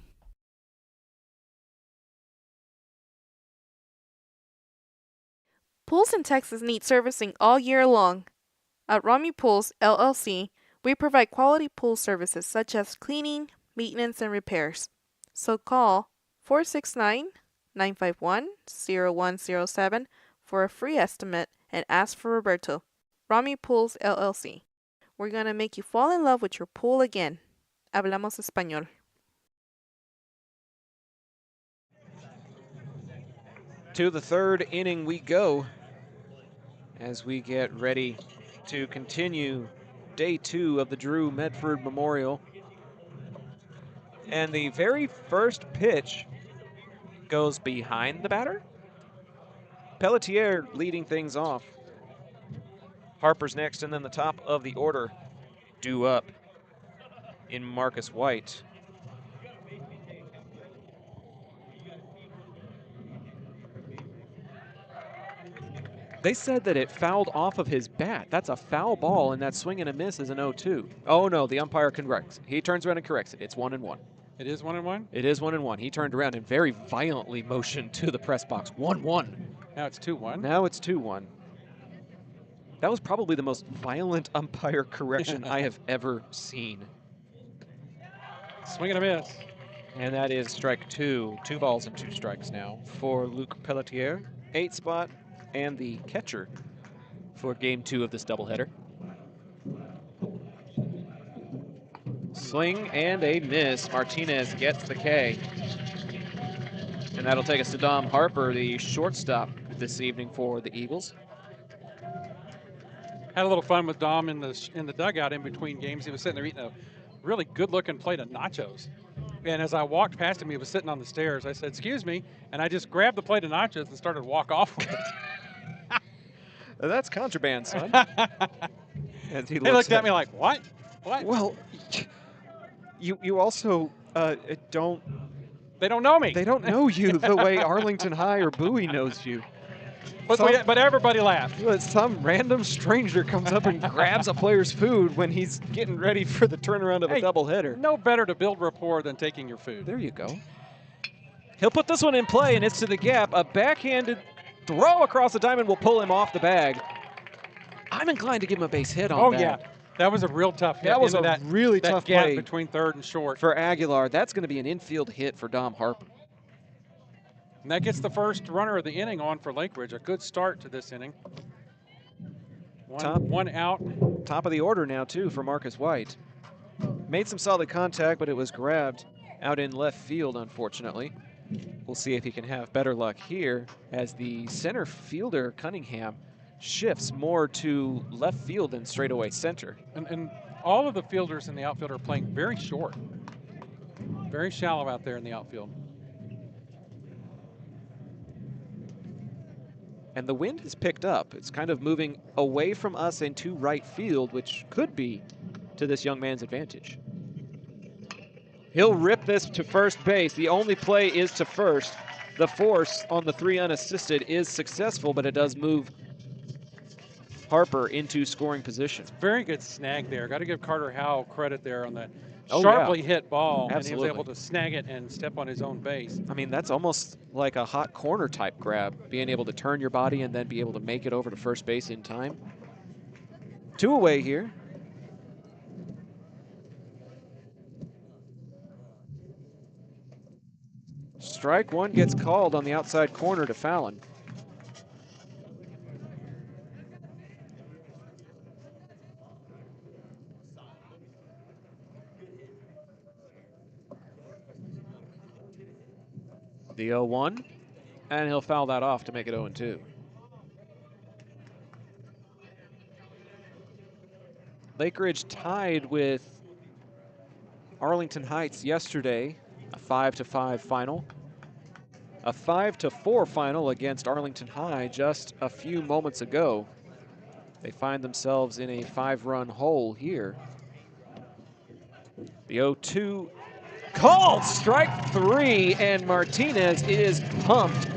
Pools in Texas need servicing all year long. At Rami Pools, LLC, we provide quality pool services such as cleaning, maintenance, and repairs. So call 469-951-0107 for a free estimate and ask for Roberto. Rami Pools, LLC. We're going to make you fall in love with your pool again. Hablamos español. To the 3rd inning we go as we get ready to continue day 2 of the Drew Medford Memorial. And the very first pitch goes behind the batter. Pelletier leading things off. Harper's next, and then the top of the order due up in Marcus White. They said that it fouled off of his bat. That's a foul ball, and that swing and a miss is an 0-2. Oh, no, the umpire corrects. He turns around and corrects it. It's 1-1. It is 1-1? It is 1-1. He turned around and very violently motioned to the press box. 1-1. Now it's 2-1. Now it's 2-1. That was probably the most violent umpire correction I have ever seen. Swing and a miss. And that is strike 2. 2 balls and 2 strikes now for Luc Pelletier. 8 spot and the catcher for game 2 of this doubleheader. Swing and a miss. Martinez gets the K. And that'll take us to Dom Harper, the shortstop this evening for the Eagles. Had a little fun with Dom in the dugout in between games. He was sitting there eating a really good-looking plate of nachos. And as I walked past him, he was sitting on the stairs. I said, "Excuse me," and I just grabbed the plate of nachos and started to walk off with it. That's contraband, son. And he looked at me like, "What? What?" Well, you also don't. They don't know me. They don't know you the way Arlington High or Bowie knows you. But everybody laughed. Some random stranger comes up and grabs a player's food when he's getting ready for the turnaround of a doubleheader. No better to build rapport than taking your food. There you go. He'll put this one in play, and it's to the gap. A backhanded throw across the diamond will pull him off the bag. I'm inclined to give him a base hit on that. Oh, yeah. That was a real tough hit. That was a really tough gap play between third and short. For Aguilar. That's going to be an infield hit for Dom Harper. And that gets the first runner of the inning on for Lake Ridge. A good start to this inning. One out. Top of the order now, too, for Marcus White. Made some solid contact, but it was grabbed out in left field, unfortunately. We'll see if he can have better luck here as the center fielder, Cunningham, shifts more to left field than straightaway center. And all of the fielders in the outfield are playing very short. Very shallow out there in the outfield. And the wind has picked up. It's kind of moving away from us into right field, which could be to this young man's advantage. He'll rip this to first base. The only play is to first. The force on the 3 unassisted is successful, but it does move Harper into scoring position. Very good snag there. Got to give Carter Howell credit there on that sharply hit ball. Absolutely. And he was able to snag it and step on his own base. I mean, that's almost like a hot corner type grab, being able to turn your body and then be able to make it over to first base in time. 2 away here. Strike 1 gets called on the outside corner to Fallon. The 0-1, and he'll foul that off to make it 0-2. Lake Ridge tied with Arlington Heights yesterday, a 5-5 final. A 5-4 final against Arlington High just a few moments ago. They find themselves in a 5-run hole here. The 0-2 called, strike 3, and Martinez is pumped.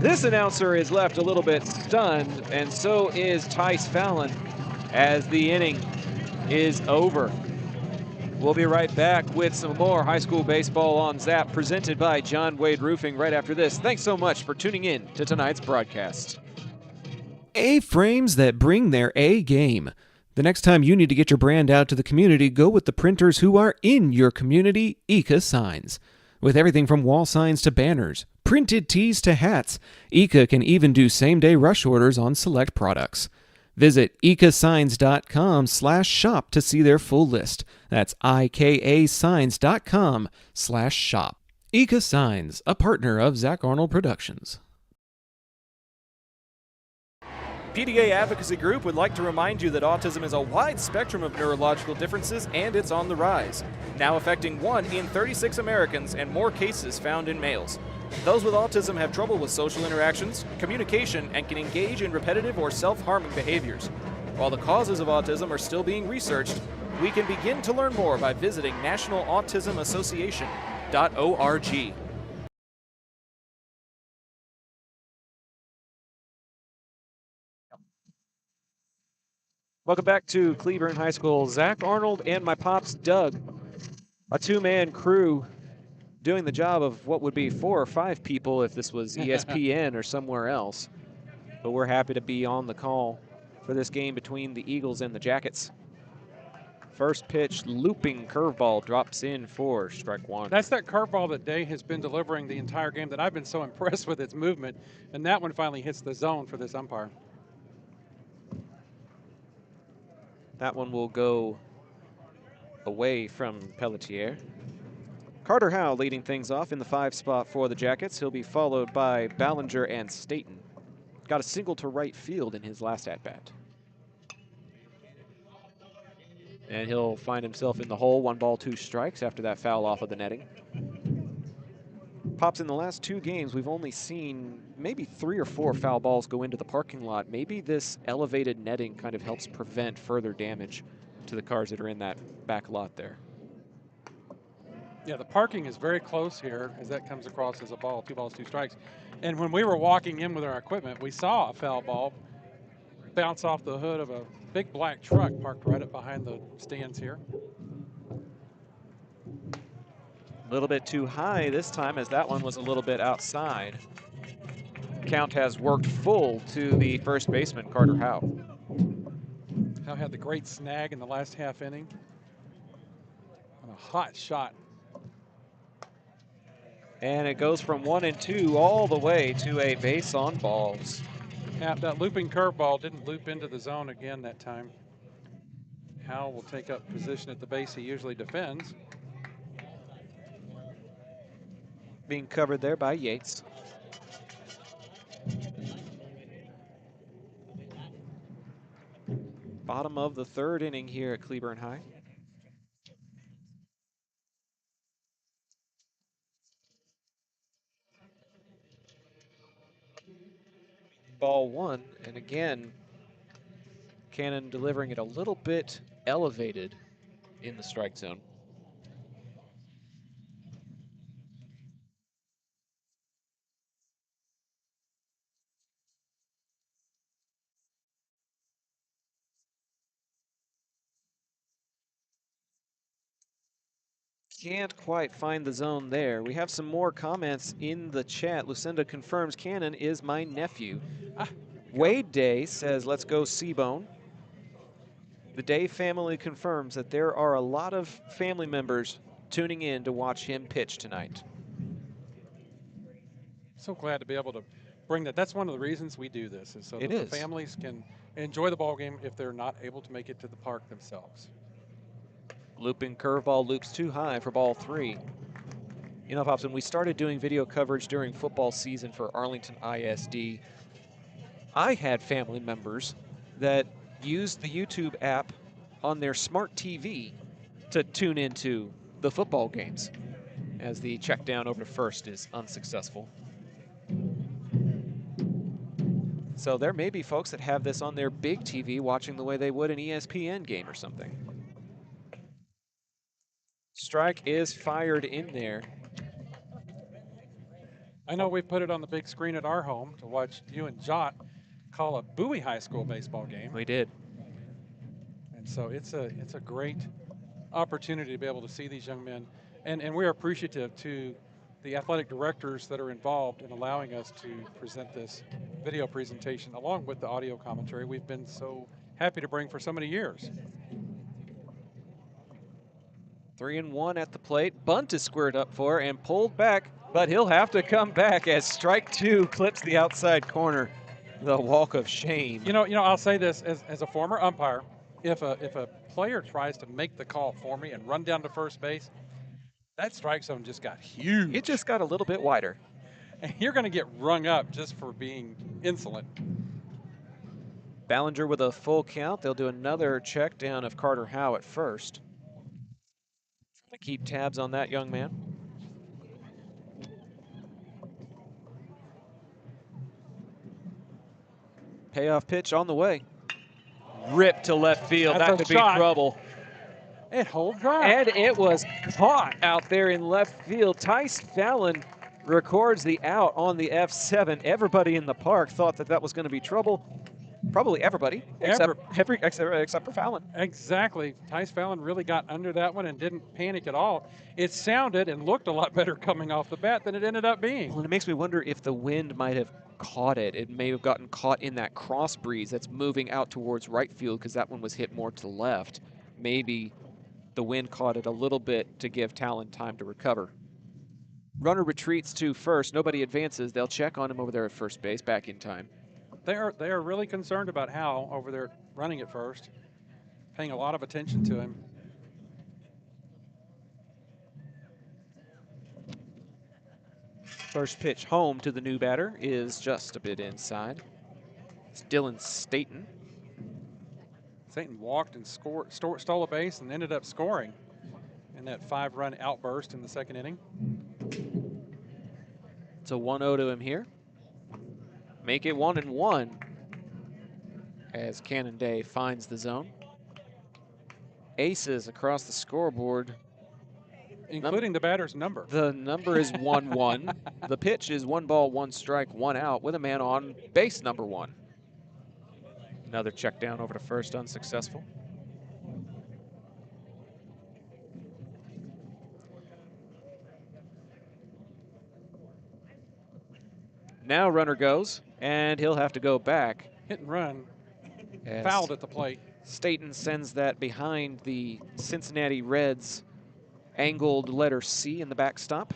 This announcer is left a little bit stunned, and so is Tice Fallon as the inning is over. We'll be right back with some more high school baseball on Zap, presented by John Wade Roofing right after this. Thanks so much for tuning in to tonight's broadcast. A-frames that bring their A game. The next time you need to get your brand out to the community, go with the printers who are in your community, Ika Signs. With everything from wall signs to banners, printed tees to hats, Ika can even do same-day rush orders on select products. Visit ikasigns.com/shop to see their full list. That's ikasigns.com/shop. Ika Signs, a partner of Zach Arnold Productions. PDA Advocacy Group would like to remind you that autism is a wide spectrum of neurological differences, and it's on the rise, now affecting 1 in 36 Americans and more cases found in males. Those with autism have trouble with social interactions, communication, and can engage in repetitive or self-harming behaviors. While the causes of autism are still being researched, we can begin to learn more by visiting nationalautismassociation.org. Welcome back to Cleburne High School. Zach Arnold and my pops, Doug. A 2-man crew doing the job of what would be 4 or 5 people if this was ESPN or somewhere else. But we're happy to be on the call for this game between the Eagles and the Jackets. First pitch, looping curveball drops in for strike 1. That's that curveball that Day has been delivering the entire game that I've been so impressed with its movement. And that one finally hits the zone for this umpire. That one will go away from Pelletier. Carter Howe leading things off in the 5 spot for the Jackets. He'll be followed by Ballinger and Staten. Got a single to right field in his last at-bat. And he'll find himself in the hole, 1 ball, 2 strikes after that foul off of the netting. Pops, in the last 2 games, we've only seen maybe 3 or 4 foul balls go into the parking lot. Maybe this elevated netting kind of helps prevent further damage to the cars that are in that back lot there. Yeah, the parking is very close here as that comes across as a ball, 2 balls, 2 strikes. And when we were walking in with our equipment, we saw a foul ball bounce off the hood of a big black truck parked right up behind the stands here. A little bit too high this time, as that one was a little bit outside. Count has worked full to the first baseman, Carter Howe. Howe had the great snag in the last half inning. And a hot shot. And it goes from 1 and 2 all the way to a base on balls. That looping curveball didn't loop into the zone again that time. Howe will take up position at the base he usually defends. Being covered there by Yates. Bottom of the 3rd inning here at Cleburne High. Ball 1, and again, Cannon delivering it a little bit elevated in the strike zone. Can't quite find the zone there. We have some more comments in the chat. Lucinda confirms Cannon is my nephew. Wade Day says, let's go Seabone. The Day family confirms that there are a lot of family members tuning in to watch him pitch tonight. So glad to be able to bring that. That's one of the reasons we do this, is so that the families can enjoy the ball game if they're not able to make it to the park themselves. Looping curveball loops too high for ball 3. You know, Pops, when we started doing video coverage during football season for Arlington ISD, I had family members that used the YouTube app on their smart TV to tune into the football games, as the check down over to first is unsuccessful. So there may be folks that have this on their big TV watching the way they would an ESPN game or something. Strike is fired in there. I know we've put it on the big screen at our home to watch you and Jot call a Bowie High School baseball game. We did. And so it's a great opportunity to be able to see these young men. And we're appreciative to the athletic directors that are involved in allowing us to present this video presentation along with the audio commentary we've been so happy to bring for so many years. 3-1 at the plate. Bunt is squared up for and pulled back, but he'll have to come back as strike 2 clips the outside corner. The walk of shame. You know, I'll say this as a former umpire, if a player tries to make the call for me and run down to first base, that strike zone just got huge. It just got a little bit wider. And you're going to get rung up just for being insolent. Ballinger with a full count. They'll do another check down of Carter Howe at first. Trying to keep tabs on that young man. Payoff pitch on the way. Ripped to left field. That's that could be shot. trouble. It holds up. And it was caught out there in left field. Tice Fallon records the out on the F7. Everybody in the park thought that was going to be trouble. Probably everybody, except for Fallon. Exactly. Tice Fallon really got under that one and didn't panic at all. It sounded and looked a lot better coming off the bat than it ended up being. Well, and it makes me wonder if the wind might have caught it. It may have gotten caught in that cross breeze that's moving out towards right field because that one was hit more to the left. Maybe the wind caught it a little bit to give Talon time to recover. Runner retreats to first. Nobody advances. They'll check on him over there at first base, back in time. They are really concerned about Howe over there running at first, paying a lot of attention to him. First pitch home to the new batter is just a bit inside. It's Dylan Staten. Staten walked and stole a base and ended up scoring in that 5-run outburst in the second inning. It's a 1-0 to him here. Make it 1-1 as Cannon Day finds the zone. Aces across the scoreboard. Including the batter's number. The number is 1-1. The pitch is 1 ball, 1 strike, 1 out with a man on base number 1. Another check down over to first, unsuccessful. Now runner goes, and he'll have to go back. Hit and run. Fouled at the plate. Staten sends that behind the Cincinnati Reds angled letter C in the backstop.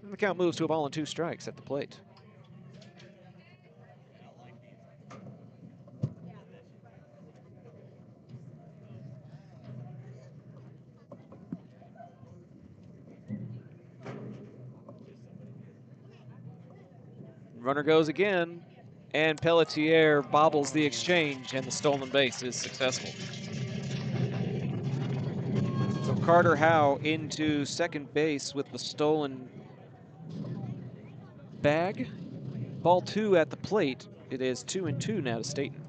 And the count moves to a ball and 2 strikes at the plate. Runner goes again, and Pelletier bobbles the exchange, and the stolen base is successful. So Carter Howe into second base with the stolen bag. Ball 2 at the plate. It is 2-2 now to Staten.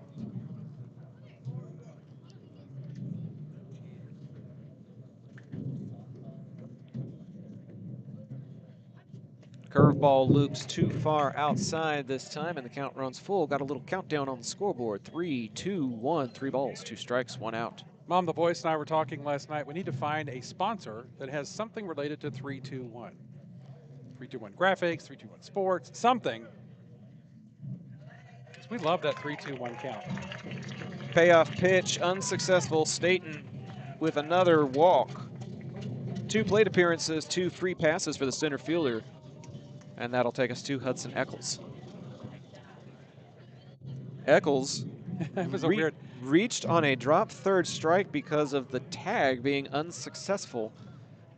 Curveball loops too far outside this time, and the count runs full. Got a little countdown on the scoreboard. 3, 2, 1, 3 balls, 2 strikes, 1 out. Mom, the boys and I were talking last night. We need to find a sponsor that has something related to 321. 321 Graphics, 321 Sports, something. We love that 3-2-1 count. Payoff pitch, unsuccessful. Staten with another walk. 2 plate appearances, 2 free passes for the center fielder. And that'll take us to Hudson Eccles. Eccles reached on a drop third strike because of the tag being unsuccessful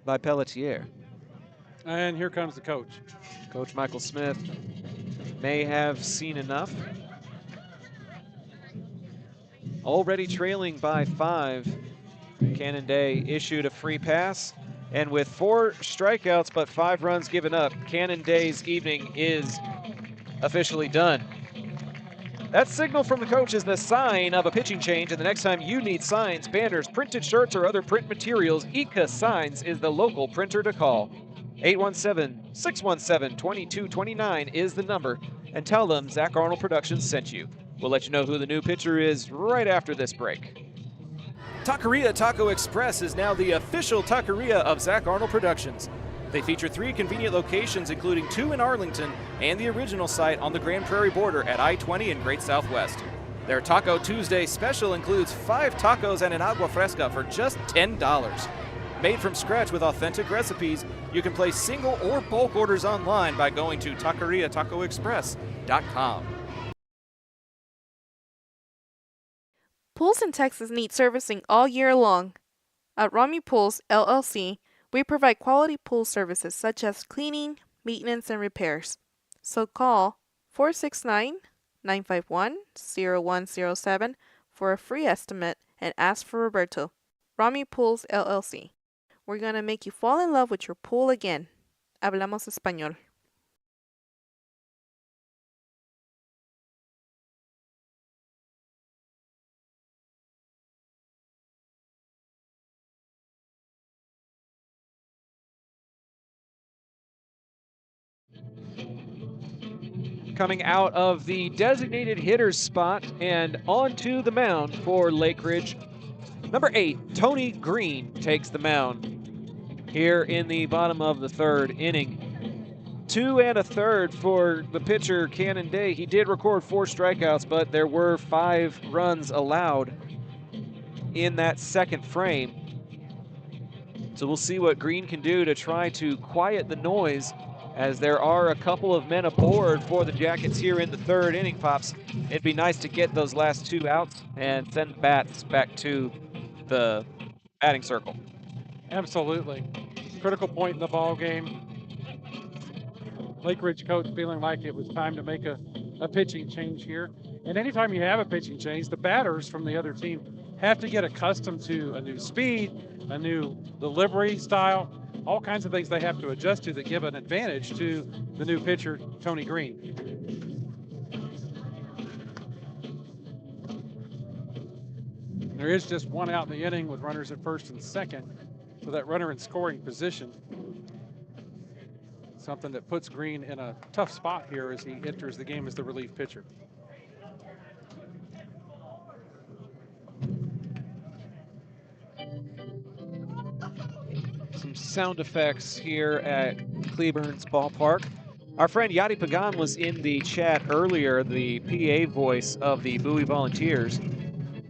by Pelletier. And here comes the coach. Coach Michael Smith may have seen enough. Already trailing by 5, Cannon Day issued a free pass. And with 4 strikeouts but 5 runs given up, Cannon Day's evening is officially done. That signal from the coach is the sign of a pitching change, and the next time you need signs, banners, printed shirts, or other print materials, Ika Signs is the local printer to call. 817-617-2229 is the number, and tell them Zach Arnold Productions sent you. We'll let you know who the new pitcher is right after this break. Taqueria Taco Express is now the official taqueria of Zach Arnold Productions. They feature 3 convenient locations, including 2 in Arlington and the original site on the Grand Prairie border at I-20 in Great Southwest. Their Taco Tuesday special includes 5 tacos and an agua fresca for just $10. Made from scratch with authentic recipes, you can place single or bulk orders online by going to taqueriatacoexpress.com. Pools in Texas need servicing all year long. At Rami Pools, LLC, we provide quality pool services such as cleaning, maintenance, and repairs. So call 469-951-0107 for a free estimate and ask for Roberto. Rami Pools, LLC. We're going to make you fall in love with your pool again. Hablamos español. Coming out of the designated hitter's spot and onto the mound for Lake Ridge, number 8, Tony Green takes the mound here in the bottom of the 3rd inning. 2 1/3 for the pitcher, Cannon Day. He did record 4 strikeouts, but there were 5 runs allowed in that second frame. So we'll see what Green can do to try to quiet the noise, as there are a couple of men aboard for the Jackets here in the 3rd inning, Pops. It'd be nice to get those last 2 outs and send the bats back to the batting circle. Absolutely. Critical point in the ball game. Lake Ridge coach feeling like it was time to make a pitching change here. And anytime you have a pitching change, the batters from the other team have to get accustomed to a new speed, a new delivery style, all kinds of things they have to adjust to that give an advantage to the new pitcher, Tony Green. There is just one out in the inning with runners at first and second, so that runner in scoring position. Something that puts Green in a tough spot here as he enters the game as the relief pitcher. Some sound effects here at Cleburne's ballpark. Our friend Yadi Pagan was in the chat earlier, the PA voice of the Bowie Volunteers,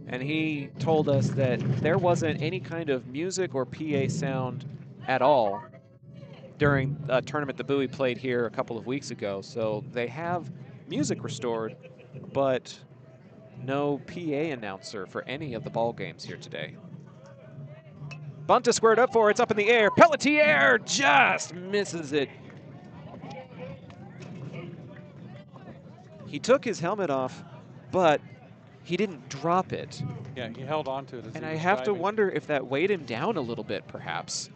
and he told us that there wasn't any kind of music or PA sound at all during a tournament that Bowie played here a couple of weeks ago. So they have music restored, but no PA announcer for any of the ball games here today. Bunt is squared up for, it's up in the air. Pelletier just misses it. He took his helmet off, but he didn't drop it. Yeah, he held on to it. And I have to wonder if that weighed him down a little bit, perhaps,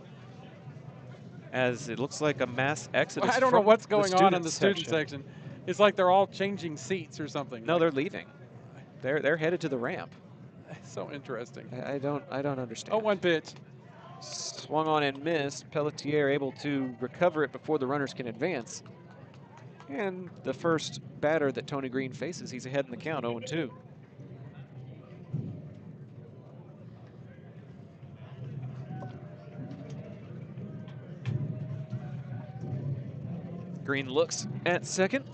as it looks like a mass exodus. Well, I don't know what's going on in the section. student section. It's like they're all changing seats or something. No, they're leaving. They're headed to the ramp. So interesting. I don't understand. Oh, one pitch. Swung on and missed. Pelletier able to recover it before the runners can advance. And the first batter that Tony Green faces, he's ahead in the count, 0-2. Green looks at second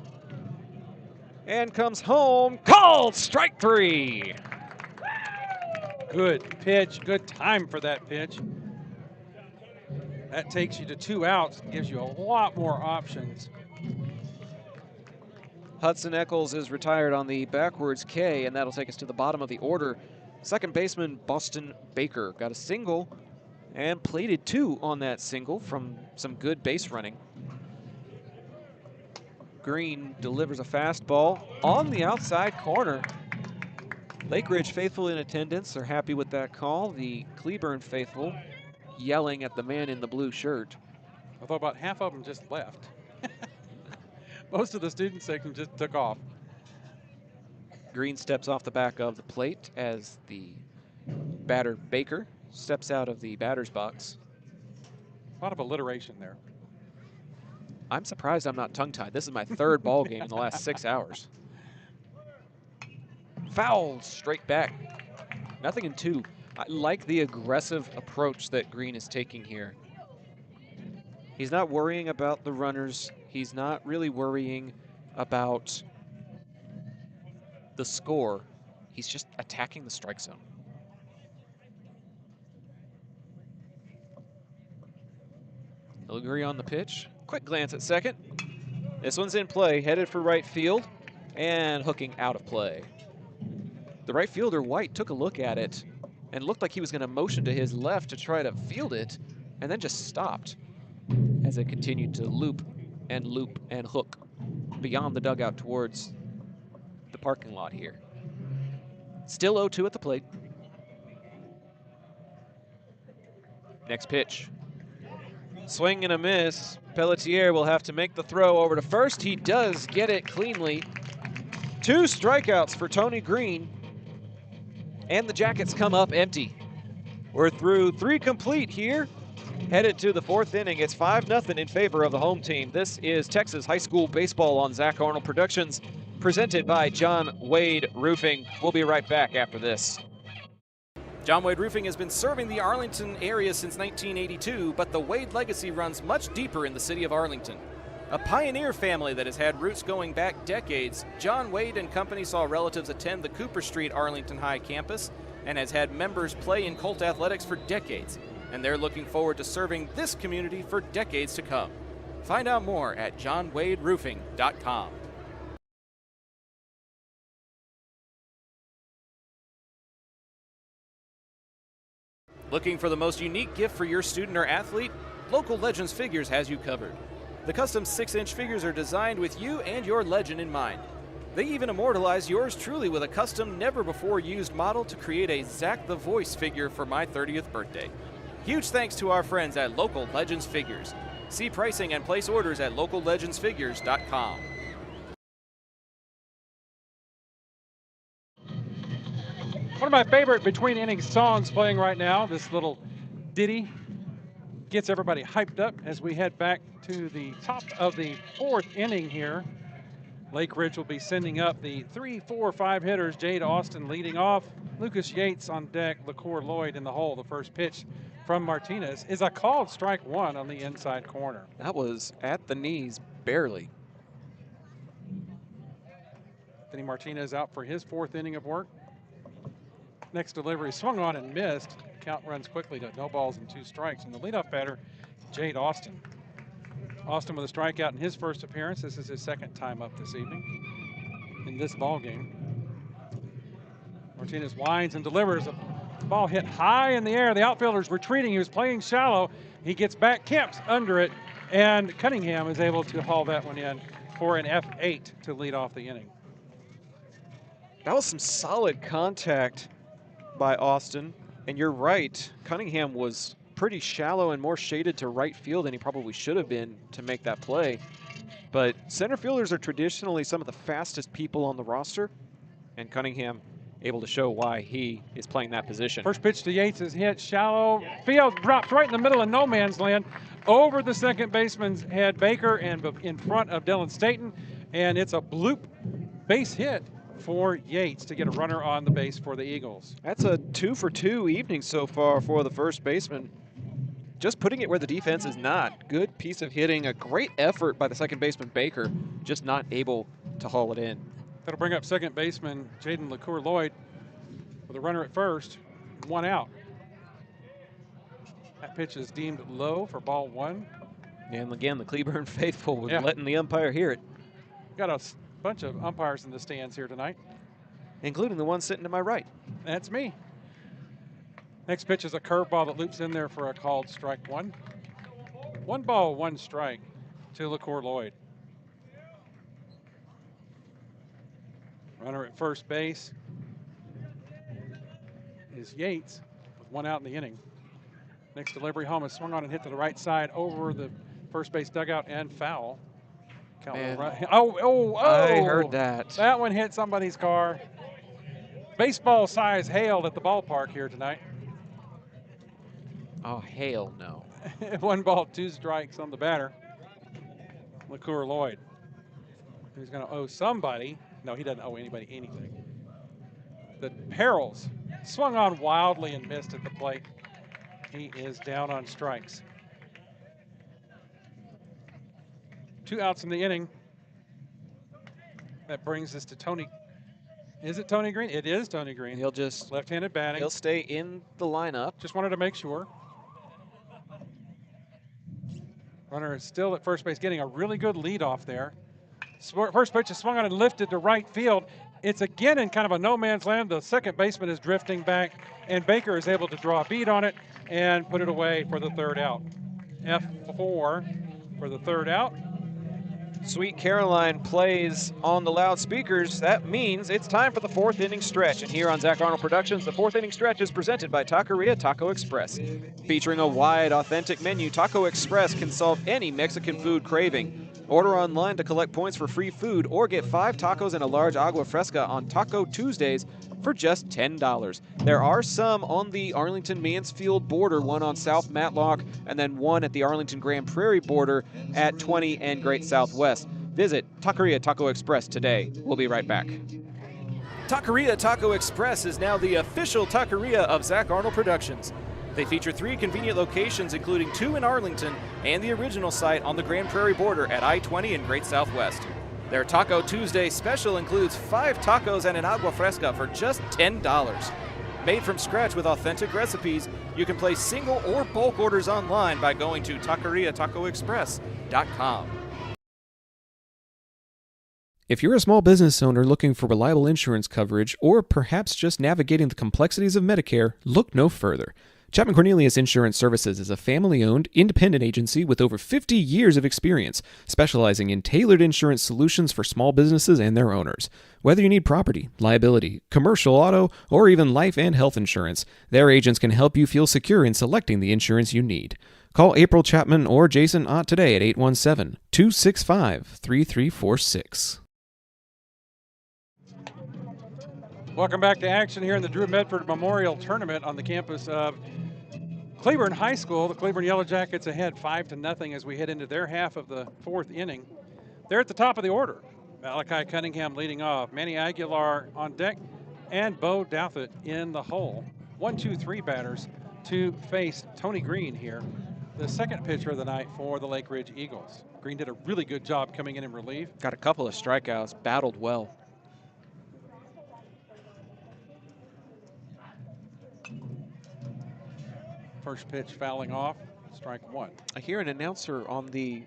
and comes home. Called strike 3. Good pitch, good time for that pitch. That takes you to 2 outs, gives you a lot more options. Hudson Eccles is retired on the backwards K, and that'll take us to the bottom of the order. Second baseman Boston Baker got a single and plated 2 on that single from some good base running. Green delivers a fastball on the outside corner. Lake Ridge faithful in attendance are happy with that call. The Cleburne faithful yelling at the man in the blue shirt. Although about half of them just left. Most of the student section just took off. Green steps off the back of the plate as the batter Baker steps out of the batter's box. A lot of alliteration there. I'm surprised I'm not tongue-tied. This is my 3rd ball game in the last 6 hours. Foul straight back. Nothing in 2. I like the aggressive approach that Green is taking here. He's not worrying about the runners. He's not really worrying about the score. He's just attacking the strike zone. He'll agree on the pitch. Quick glance at second. This one's in play, headed for right field, and hooking out of play. The right fielder, White, took a look at it and looked like he was going to motion to his left to try to field it, and then just stopped as it continued to loop and hook beyond the dugout towards the parking lot here. Still 0-2 at the plate. Next pitch. Swing and a miss. Pelletier will have to make the throw over to first. He does get it cleanly. 2 strikeouts for Tony Green. And the Jackets come up empty. We're through 3 complete here. Headed to the 4th inning. It's 5-0 in favor of the home team. This is Texas High School Baseball on Zach Arnold Productions, presented by John Wade Roofing. We'll be right back after this. John Wade Roofing has been serving the Arlington area since 1982, but the Wade legacy runs much deeper in the city of Arlington. A pioneer family that has had roots going back decades, John Wade and Company saw relatives attend the Cooper Street Arlington High campus and has had members play in Colt athletics for decades, and they're looking forward to serving this community for decades to come. Find out more at johnwaderoofing.com. Looking for the most unique gift for your student or athlete? Local Legends Figures has you covered. The custom 6-inch figures are designed with you and your legend in mind. They even immortalize yours truly with a custom, never-before-used model to create a Zach the Voice figure for my 30th birthday. Huge thanks to our friends at Local Legends Figures. See pricing and place orders at locallegendsfigures.com. One of my favorite between innings songs playing right now, this little ditty, gets everybody hyped up as we head back to the top of the 4th inning here. Lake Ridge will be sending up the 3, 4, 5 hitters. Jade Austin leading off. Lucas Yates on deck. LaCour Lloyd in the hole. The first pitch from Martinez is a called strike 1 on the inside corner. That was at the knees, barely. Anthony Martinez out for his 4th inning of work. Next delivery swung on and missed. Count runs quickly to no balls and 2 strikes. And the leadoff batter, Jade Austin. Austin with a strikeout in his first appearance. This is his 2nd time up this evening in this ball game. Martinez winds and delivers a ball hit high in the air. The outfielder's retreating. He was playing shallow. He gets back, Kemp's under it, and Cunningham is able to haul that one in for an F8 to lead off the inning. That was some solid contact by Austin. And you're right, Cunningham was pretty shallow and more shaded to right field than he probably should have been to make that play. But center fielders are traditionally some of the fastest people on the roster, and Cunningham able to show why he is playing that position. First pitch to Yates is hit shallow. Field drops right in the middle of no man's land over the second baseman's head, Baker, and in front of Dylan Staton. And it's a bloop base hit for Yates to get a runner on the base for the Eagles. That's a 2-for-2 evening so far for the first baseman. Just putting it where the defense is not. Good piece of hitting, a great effort by the second baseman Baker, just not able to haul it in. That'll bring up second baseman Jaden LaCour Lloyd with a runner at first, 1 out. That pitch is deemed low for ball 1. And again, the Cleburne faithful was Yeah. letting the umpire hear it, Got a bunch of umpires in the stands here tonight. including the one sitting to my right. That's me. Next pitch is a curveball that loops in there for a called strike 1. 1 ball, 1 strike to LaCour Lloyd. Runner at first base is Yates with 1 out in the inning. Next delivery home is swung on and hit to the right side over the first base dugout and foul. Count Man. right. Oh! I heard that. That one hit somebody's car. Baseball size hail at the ballpark here tonight. Oh, hell no. 1 ball, 2 strikes on the batter. LaCour Lloyd. He's going to owe somebody. No, he doesn't owe anybody anything. The Perils swung on wildly and missed at the plate. He is down on strikes. 2 outs in the inning. That brings us to Tony. Is it Tony Green? It is Tony Green. He'll just, Left-handed batting. he'll stay in the lineup. Just wanted to make sure. Runner is still at first base, getting a really good lead off there. First pitch is swung on and lifted to right field. It's again in kind of a no man's land. The second baseman is drifting back, and Baker is able to draw a bead on it and put it away for the 3rd out. F4 for the 3rd out. Sweet Caroline plays on the loudspeakers. That means it's time for the 4th inning stretch. And here on Zach Arnold Productions, the 4th inning stretch is presented by Taqueria Taco Express. Featuring a wide, authentic menu, Taco Express can solve any Mexican food craving. Order online to collect points for free food or get 5 tacos and a large agua fresca on Taco Tuesdays for just $10. There are some on the Arlington-Mansfield border, one on South Matlock, and then one at the Arlington-Grand Prairie border at 20 and Great Southwest. Visit Taqueria Taco Express today. We'll be right back. Taqueria Taco Express is now the official taqueria of Zach Arnold Productions. They feature 3 convenient locations, including 2 in Arlington and the original site on the Grand Prairie border at I-20 and Great Southwest. Their Taco Tuesday special includes 5 tacos and an agua fresca for just $10. Made from scratch with authentic recipes, you can place single or bulk orders online by going to taqueriatacoexpress.com. If you're a small business owner looking for reliable insurance coverage, or perhaps just navigating the complexities of Medicare, look no further. Chapman Cornelius Insurance Services is a family-owned, independent agency with over 50 years of experience, specializing in tailored insurance solutions for small businesses and their owners. Whether you need property, liability, commercial auto, or even life and health insurance, their agents can help you feel secure in selecting the insurance you need. Call April Chapman or Jason Ott today at 817-265-3346. Welcome back to action here in the Drew Medford Memorial Tournament on the campus of Cleburne High School. The Cleburne Yellow Jackets ahead 5-0 as we head into their half of the fourth inning. They're at the top of the order. Malachi Cunningham leading off, Manny Aguilar on deck, and Bo Douthit in the hole. 1-2-3 batters to face Tony Green here, the second pitcher of the night for the Lake Ridge Eagles. Green did a really good job coming in relief. Got a couple of strikeouts, battled well. First pitch fouling off, strike one. I hear an announcer on the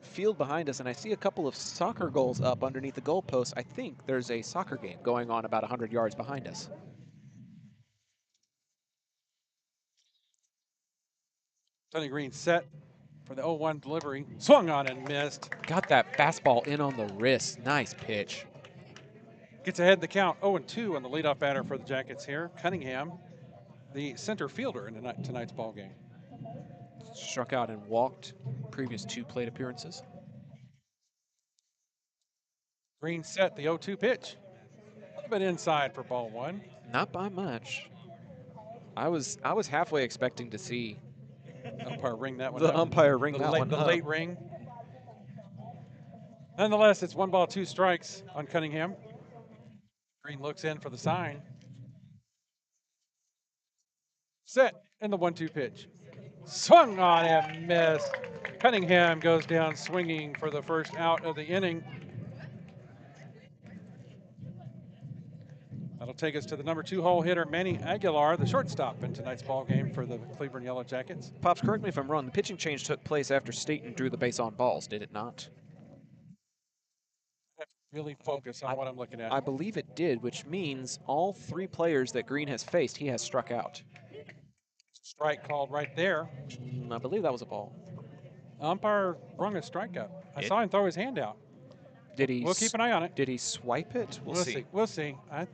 field behind us, and I see a couple of soccer goals up underneath the goalpost. I think there's a soccer game going on about 100 yards behind us. Tony Green set for the 0-1 delivery. Swung on and missed. Got that fastball in on the wrist. Nice pitch. Gets ahead in the count. 0-2 on the leadoff batter for the Jackets here. Cunningham, the center fielder in tonight's ball game. Struck out and walked previous 2 plate appearances. Green set the 0-2 pitch. A little bit inside for ball one. Not by much. I was halfway expecting to see Umpire ring that one the up. umpire ring that one The up. late ring. Nonetheless, it's 1 ball, 2 strikes on Cunningham. Green looks in for the sign. Set in the 1-2 pitch. Swung on and missed. Cunningham goes down swinging for the first out of the inning. That'll take us to the number 2 hole hitter, Manny Aguilar, the shortstop in tonight's ball game for the Cleburne Yellow Jackets. Pops, correct me if I'm wrong. The pitching change took place after Staten drew the base on balls, did it not? Really focus on what I'm looking at. I believe it did, which means all 3 players that Green has faced, he has struck out. Strike called right there. I believe that was a ball. Umpire rung a strikeout. I saw him throw his hand out. Did he? We'll keep an eye on it. Did he swipe it? We'll see. We'll see. I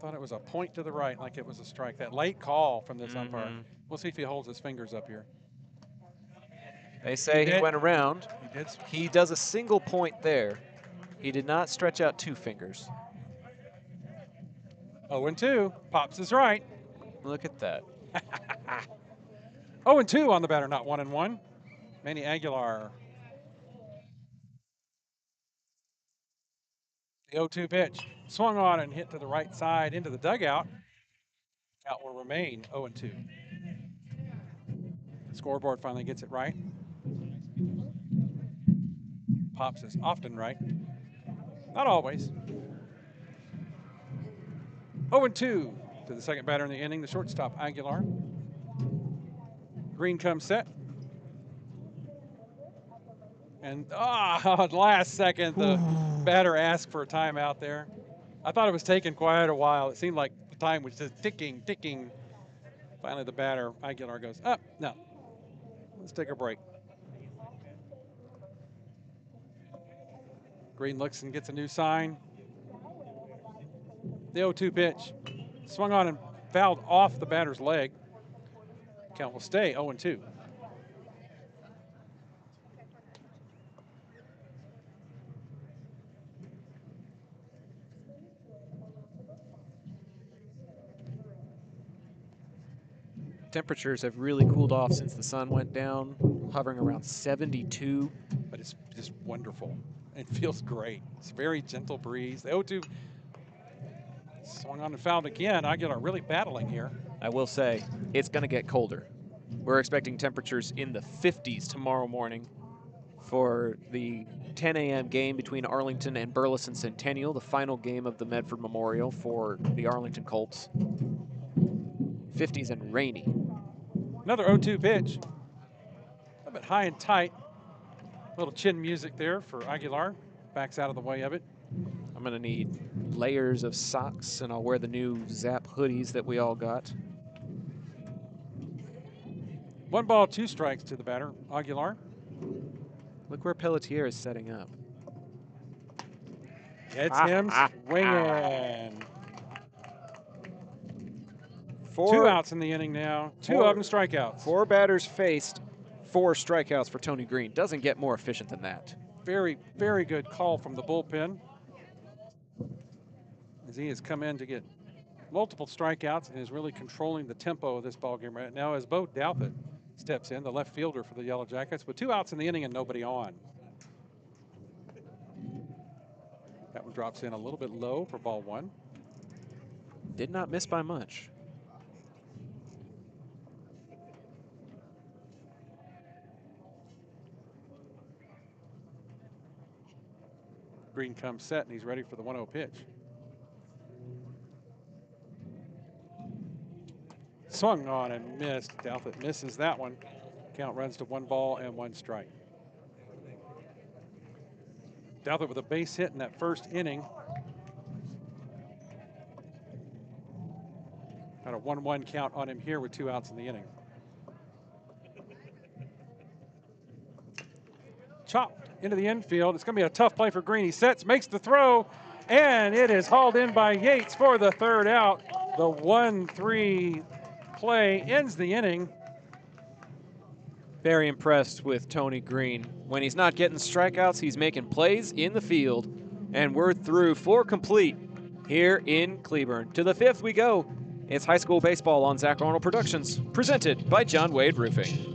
thought it was a point to the right, like it was a strike. That late call from this umpire. We'll see if he holds his fingers up here. They say he went around. He did. He does a single point there. He did not stretch out 2 fingers. 0-2. Pops is right. Look at that. 0-2 on the batter, not 1-1. Manny Aguilar. The 0-2 pitch. Swung on and hit to the right side into the dugout. Count will remain 0-2. Scoreboard finally gets it right. Pops is often right. Not always. 0-2 to the second batter in the inning, the shortstop, Aguilar. Green comes set. And last second, the batter asked for a timeout there. I thought it was taking quite a while. It seemed like the time was just ticking, ticking. Finally, the batter, Aguilar, goes, no, let's take a break. Green looks and gets a new sign. The 0-2 pitch. Swung on and fouled off the batter's leg. Count will stay 0-2. Temperatures have really cooled off since the sun went down, hovering around 72. But it's just wonderful. It feels great. It's a very gentle breeze. The 0-2 swung on and fouled again. Aguilar really battling here. I will say, it's going to get colder. We're expecting temperatures in the 50s tomorrow morning for the 10 a.m. game between Arlington and Burleson Centennial, the final game of the Medford Memorial for the Arlington Colts. 50s and rainy. Another 0-2 pitch. A bit high and tight. A little chin music there for Aguilar. Backs out of the way of it. I'm going to need layers of socks, and I'll wear the new Zap hoodies that we all got. 1 ball, 2 strikes to the batter, Aguilar. Look where Pelletier is setting up. It's him swinging. 2 Four outs in the inning now. 2 of them strikeouts. 4 batters faced, 4 strikeouts for Tony Green. Doesn't get more efficient than that. Very, very good call from the bullpen, as he has come in to get multiple strikeouts and is really controlling the tempo of this ballgame right now as Bo Douthat steps in, the left fielder for the Yellow Jackets, with 2 outs in the inning and nobody on. That one drops in a little bit low for ball 1. Did not miss by much. Green comes set and he's ready for the 1-0 pitch. Swung on and missed. Douthat misses that one. Count runs to 1 ball and 1 strike. Douthat with a base hit in that first inning. Got a 1-1 count on him here with 2 outs in the inning. Chopped into the infield. It's going to be a tough play for Green. He sets, makes the throw, and it is hauled in by Yates for the 3rd out. The 1-3 play ends the inning. Very impressed with Tony Green. When he's not getting strikeouts, he's making plays in the field. And we're through 4 complete here in Cleburne. To the 5th we go. It's high school baseball on Zach Arnold Productions, presented by John Wade Roofing.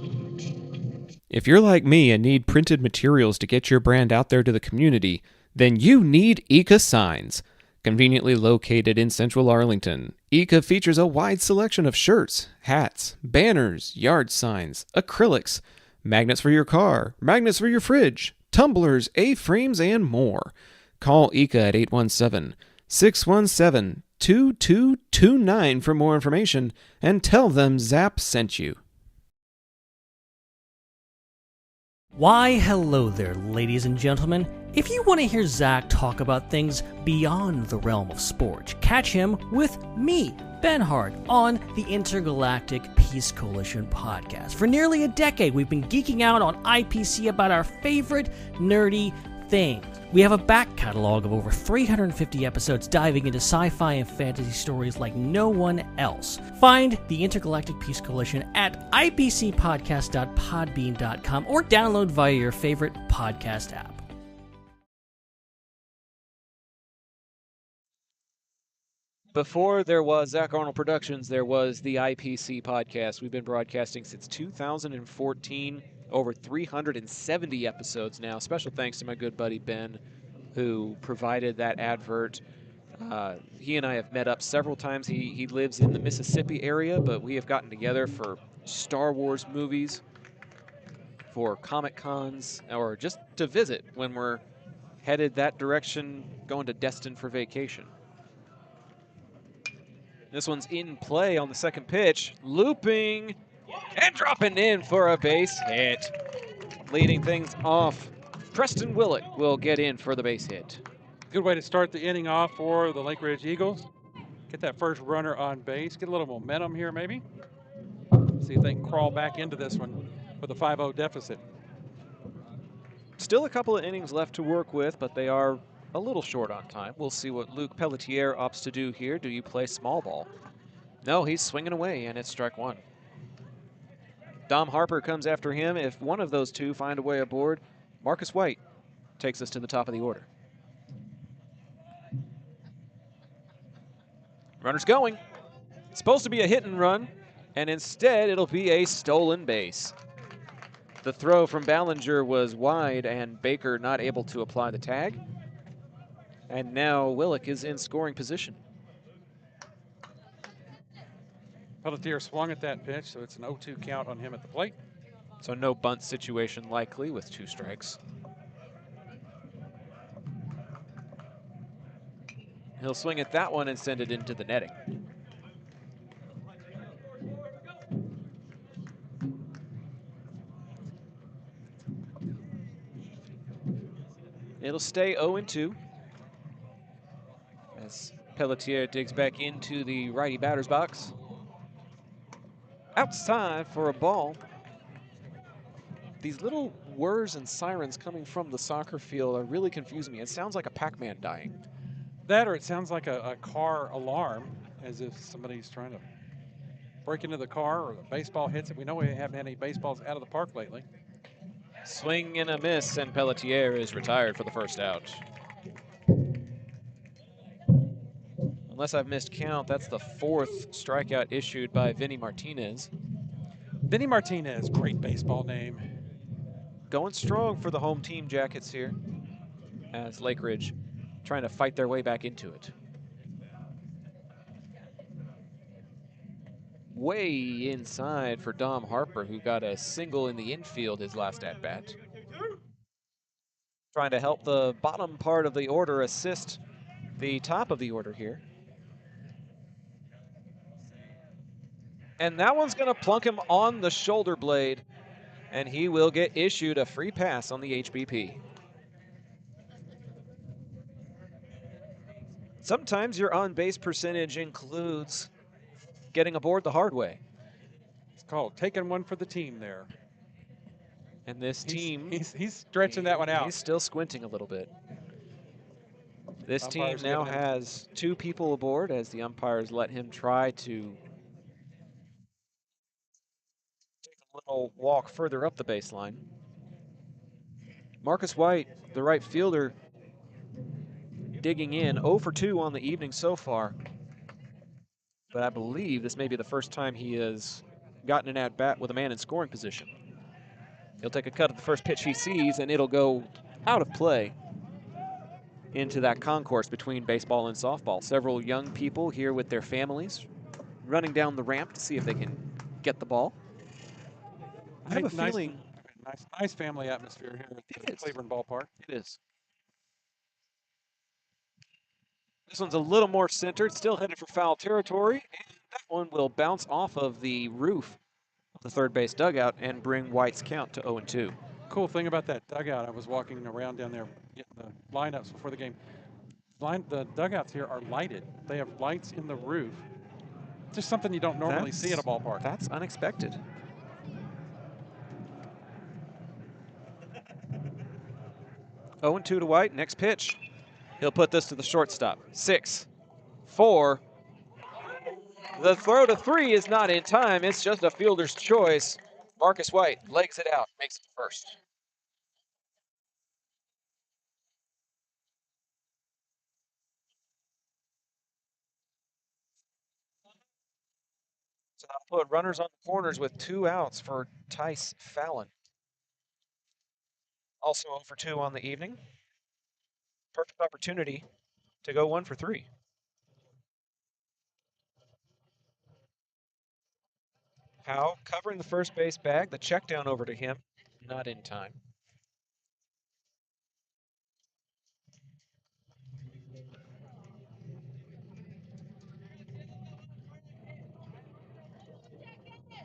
If you're like me and need printed materials to get your brand out there to the community, then you need Eka Signs. Conveniently located in central Arlington, Eka features a wide selection of shirts, hats, banners, yard signs, acrylics, magnets for your car, magnets for your fridge, tumblers, A-frames, and more. Call Eka at 817-617-2229 for more information and tell them Zap sent you. Why, hello there, ladies and gentlemen. If you want to hear Zach talk about things beyond the realm of sport, catch him with me, Ben Hart, on the Intergalactic Peace Coalition podcast. For nearly a decade, we've been geeking out on IPC about our favorite nerdy things. We have a back catalog of over 350 episodes diving into sci-fi and fantasy stories like no one else. Find the Intergalactic Peace Coalition at ipcpodcast.podbean.com or download via your favorite podcast app. Before there was Zach Arnold Productions, there was the IPC podcast. We've been broadcasting since 2014, over 370 episodes now. Special thanks to my good buddy Ben, who provided that advert. He and I have met up several times. He lives in the Mississippi area, but we have gotten together for Star Wars movies, for Comic Cons, or just to visit when we're headed that direction, going to Destin for vacation. This one's in play on the second pitch, looping and dropping in for a base hit. Leading things off, Preston Willick will get in for the base hit. Good way to start the inning off for the Lake Ridge Eagles. Get that first runner on base, get a little momentum here maybe. See if they can crawl back into this one with a 5-0 deficit. Still a couple of innings left to work with, but they are a little short on time. We'll see what Luke Pelletier opts to do here. Do you play small ball? No, he's swinging away, and it's strike 1. Dom Harper comes after him. If one of those two find a way aboard, Marcus White takes us to the top of the order. Runner's going. It's supposed to be a hit and run, and instead it'll be a stolen base. The throw from Ballinger was wide, and Baker not able to apply the tag. And now Willick is in scoring position. Pelletier swung at that pitch, so it's an 0-2 count on him at the plate. So no bunt situation likely with 2 strikes. He'll swing at that one and send it into the netting. It'll stay 0-2. As Pelletier digs back into the righty batter's box. Outside for a ball. These little whirs and sirens coming from the soccer field are really confusing me. It sounds like a Pac-Man dying. That, or it sounds like a car alarm, as if somebody's trying to break into the car, or the baseball hits it. We know we haven't had any baseballs out of the park lately. Swing and a miss, and Pelletier is retired for the first out. Unless I've missed count, that's the 4th strikeout issued by Vinny Martinez. Vinny Martinez, great baseball name. Going strong for the home team Jackets here, as Lake Ridge trying to fight their way back into it. Way inside for Dom Harper, who got a single in the infield his last at-bat. Trying to help the bottom part of the order assist the top of the order here. And that one's going to plunk him on the shoulder blade, and he will get issued a free pass on the HBP. Sometimes your on-base percentage includes getting aboard the hard way. It's called taking one for the team there. And this team... He's stretching that one out. He's still squinting a little bit. This team Umpires now giving him- has 2 people aboard as the umpires let him try to take a little walk further up the baseline. Marcus White, the right fielder, digging in, 0 for 2 on the evening so far. But I believe this may be the first time he has gotten an at-bat with a man in scoring position. He'll take a cut at the first pitch he sees, and it'll go out of play into that concourse between baseball and softball. Several young people here with their families running down the ramp to see if they can get the ball. I have a feeling... Nice family atmosphere here at the Cleburne ballpark. It is. This one's a little more centered, still headed for foul territory, and that one will bounce off of the roof of the third base dugout and bring White's count to 0-2. Cool thing about that dugout, I was walking around down there getting the lineups before the game. The dugouts here are lighted. They have lights in the roof. Just something you don't normally see at a ballpark. That's unexpected. Oh, 0-2 to White. Next pitch. He'll put this to the shortstop. 6, 4. The throw to 3 is not in time. It's just a fielder's choice. Marcus White legs it out, makes it first. So I'll put runners on the corners with 2 outs for Tice Fallon. Also 0 for 2 on the evening. Perfect opportunity to go 1 for 3. Howe covering the first base bag, the check down over to him, not in time.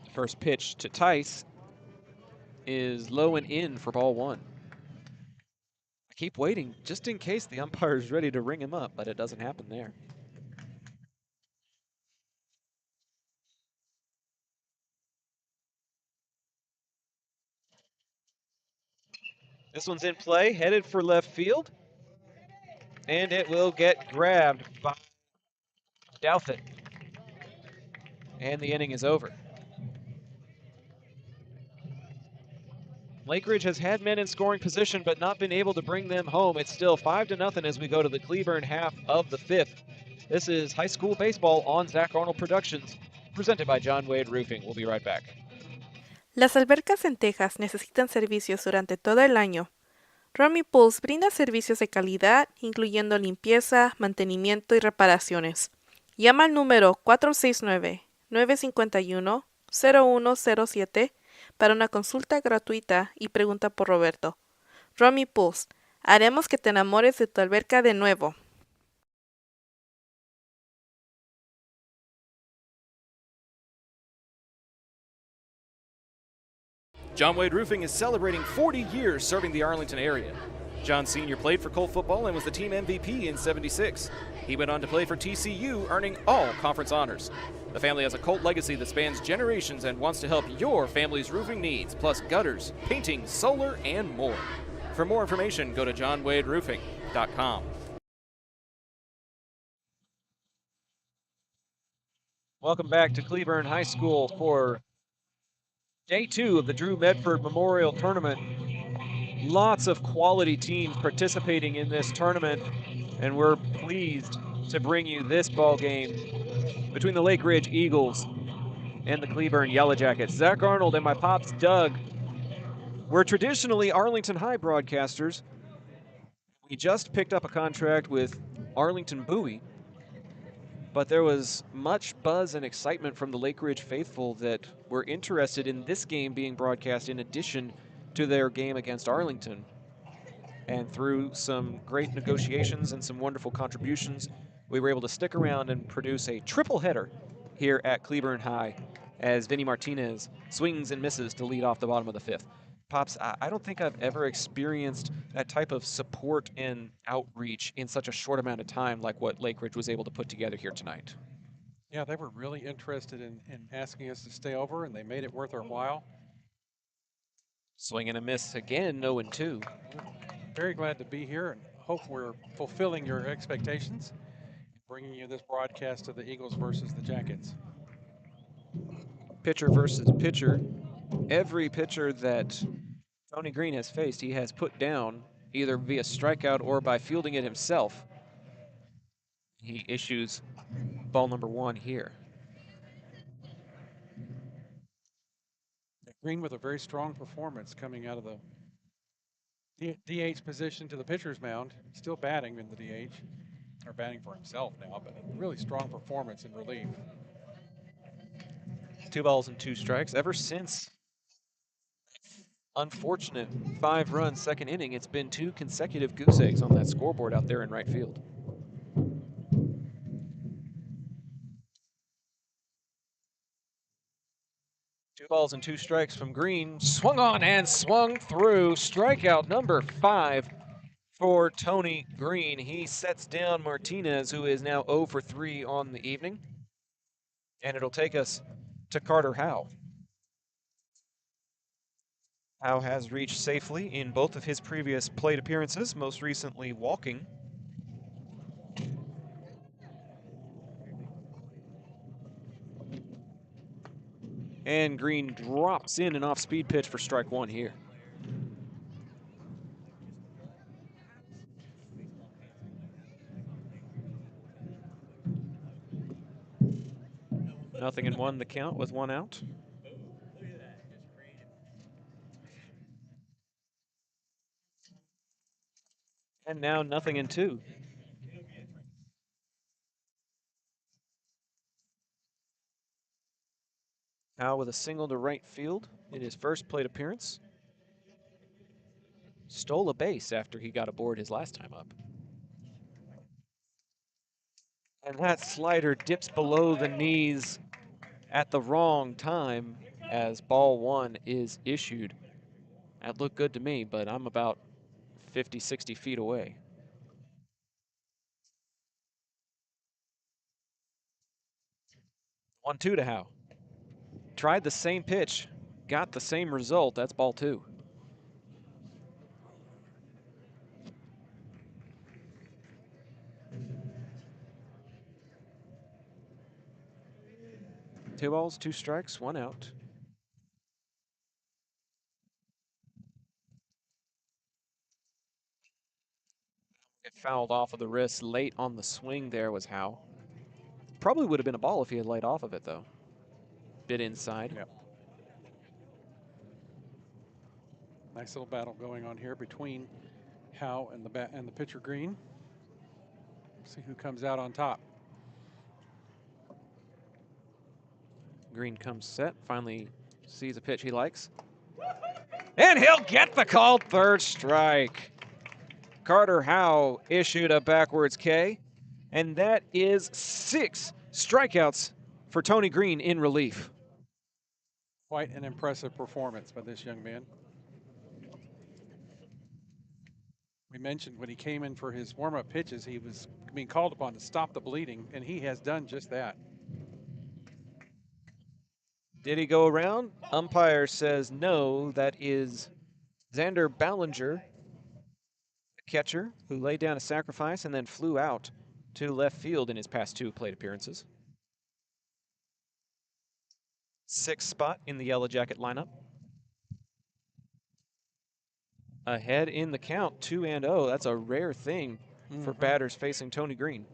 The first pitch to Tice is low and in for ball 1. I keep waiting just in case the umpire is ready to ring him up, but it doesn't happen there. This one's in play, headed for left field. And it will get grabbed by Douthit. And the inning is over. Lake Ridge has had men in scoring position, but not been able to bring them home. It's still 5-0 as we go to the Cleburne half of the 5th. This is high school baseball on Zach Arnold Productions, presented by John Wade Roofing. We'll be right back. Las albercas en Texas necesitan servicios durante todo el año. Romy Pools brinda servicios de calidad, incluyendo limpieza, mantenimiento y reparaciones. Llama al número 469-951-0107 para una consulta gratuita y pregunta por Roberto. Romy Pools, haremos que te enamores de tu alberca de nuevo. John Wade Roofing is celebrating 40 years serving the Arlington area. John Sr. played for Colt football and was the team MVP in '76. He went on to play for TCU, earning all conference honors. The family has a Colt legacy that spans generations and wants to help your family's roofing needs, plus gutters, painting, solar, and more. For more information, go to johnwaderoofing.com. Welcome back to Cleburne High School for Day 2 of the Drew Medford Memorial Tournament. Lots of quality teams participating in this tournament, and we're pleased to bring you this ball game between the Lake Ridge Eagles and the Cleburne Yellow Jackets. Zach Arnold and my pops Doug. We're traditionally Arlington High broadcasters. We just picked up a contract with Arlington Bowie, but there was much buzz and excitement from the Lake Ridge faithful that were interested in this game being broadcast in addition to their game against Arlington. And through some great negotiations and some wonderful contributions, we were able to stick around and produce a triple header here at Cleburne High as Vinny Martinez swings and misses to lead off the bottom of the 5th. Pops, I don't think I've ever experienced that type of support and outreach in such a short amount of time like what Lake Ridge was able to put together here tonight. Yeah, they were really interested in asking us to stay over, and they made it worth our while. Swing and a miss again, 0-2. Very glad to be here and hope we're fulfilling your expectations, bringing you this broadcast of the Eagles versus the Jackets. Pitcher versus pitcher. Every pitcher that Tony Green has faced, he has put down either via strikeout or by fielding it himself. He issues ball number 1 here. Green with a very strong performance coming out of the DH position to the pitcher's mound, still batting in the DH, or batting for himself now, but a really strong performance in relief. 2 balls and 2 strikes. Ever since unfortunate 5-run second inning, it's been 2 consecutive goose eggs on that scoreboard out there in right field. Two balls and 2 strikes from Green. Swung on and swung through. Strikeout number 5 for Tony Green. He sets down Martinez, who is now 0 for 3 on the evening. And it'll take us to Carter Howe. Howe has reached safely in both of his previous plate appearances, most recently walking. And Green drops in an off-speed pitch for strike 1 here. Nothing in 1 the count with 1 out. And now nothing in 2. Howe with a single to right field in his first plate appearance. Stole a base after he got aboard his last time up. And that slider dips below the knees at the wrong time as ball 1 is issued. That looked good to me, but I'm about 50, 60 feet away. One, 2 to Howe. Tried the same pitch, got the same result. That's ball 2. Two balls, 2 strikes, 1 out. It fouled off of the wrist late on the swing there was Howe. Probably would have been a ball if he had laid off of it, though. Bit inside. Yep. Nice little battle going on here between Howe and the pitcher Green. See who comes out on top. Green comes set, finally sees a pitch he likes. And he'll get the called 3rd strike. Carter Howe issued a backwards K, and that is 6 strikeouts for Tony Green in relief. Quite an impressive performance by this young man. We mentioned when he came in for his warm-up pitches, he was being called upon to stop the bleeding, and he has done just that. Did he go around? Umpire says no. That is Xander Ballinger, the catcher, who laid down a sacrifice and then flew out to left field in his past 2 plate appearances. 6th spot in the Yellow Jacket lineup. Ahead in the count, 2-0. That's a rare thing for batters facing Tony Green.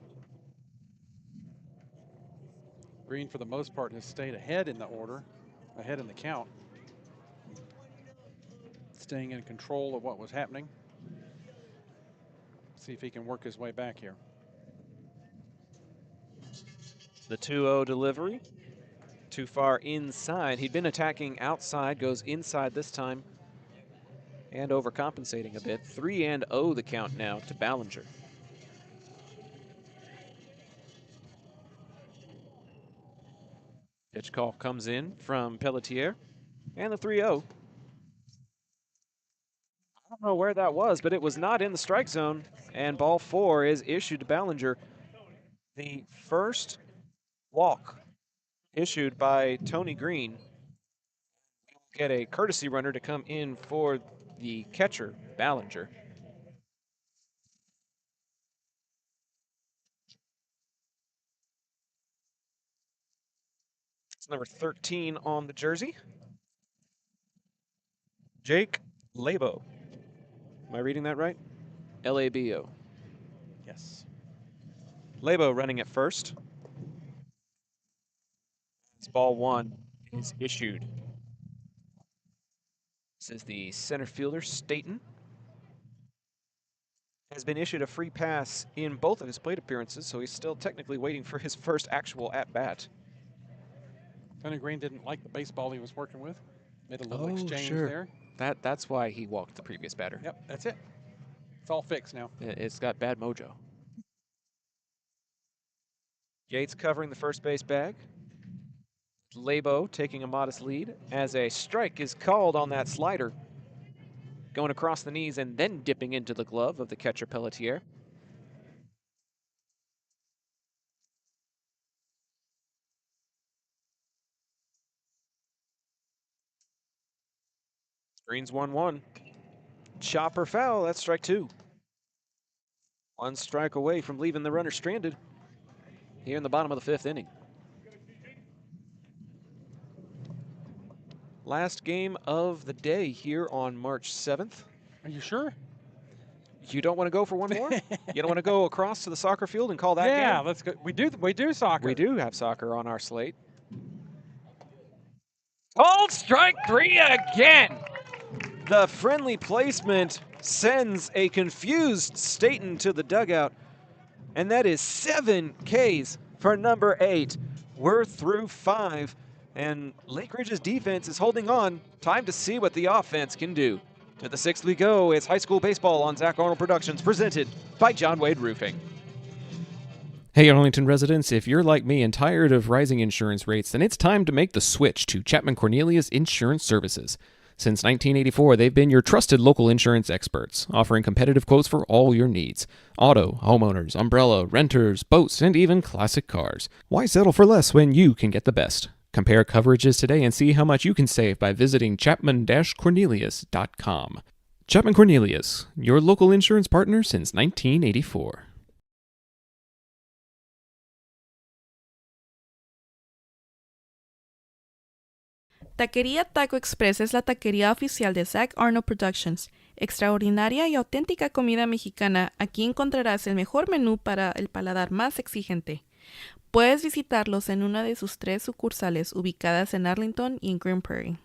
Green, for the most part, has stayed ahead in the order, ahead in the count, staying in control of what was happening. See if he can work his way back here. The 2-0 delivery. Too far inside. He'd been attacking outside, goes inside this time, and overcompensating a bit. 3-0 the count now to Ballinger. Pitch call comes in from Pelletier, and the 3-0. I don't know where that was, but it was not in the strike zone, and ball 4 is issued to Ballinger. The first walk issued by Tony Green. Get a courtesy runner to come in for the catcher, Ballinger. It's number 13 on the jersey. Jake Labo. Am I reading that right? Labo. Yes. Labo running at first. This ball 1 is issued. This is the center fielder, Staten. Has been issued a free pass in both of his plate appearances, so he's still technically waiting for his first actual at-bat. Tony Green didn't like the baseball he was working with. Made a little exchange there. That's why he walked the previous batter. Yep, that's it. It's all fixed now. It's got bad mojo. Yates covering the first base bag. Labo taking a modest lead as a strike is called on that slider. Going across the knees and then dipping into the glove of the catcher Pelletier. Green's 1-1. Chopper foul, that's strike 2. 1 strike away from leaving the runner stranded here in the bottom of the 5th inning. Last game of the day here on March 7th. Are you sure? You don't want to go for one more? You don't want to go across to the soccer field and call that game? Yeah, let's go. We do soccer. We do have soccer on our slate. Called strike 3 again. The friendly placement sends a confused Staten to the dugout, and that is 7 Ks for number 8. We're through 5, and Lake Ridge's defense is holding on. Time to see what the offense can do. To the 6th we go. It's high school baseball on Zach Arnold Productions, presented by John Wade Roofing. Hey Arlington residents, if you're like me and tired of rising insurance rates, then it's time to make the switch to Chapman Cornelius Insurance Services. Since 1984, they've been your trusted local insurance experts, offering competitive quotes for all your needs. Auto, homeowners, umbrella, renters, boats, and even classic cars. Why settle for less when you can get the best? Compare coverages today and see how much you can save by visiting chapman-cornelius.com. Chapman Cornelius, your local insurance partner since 1984. Taquería Taco Express es la taquería oficial de Zach Arnold Productions. Extraordinaria y auténtica comida mexicana, aquí encontrarás el mejor menú para el paladar más exigente. Puedes visitarlos en una de sus 3 sucursales ubicadas en Arlington y en Green Prairie.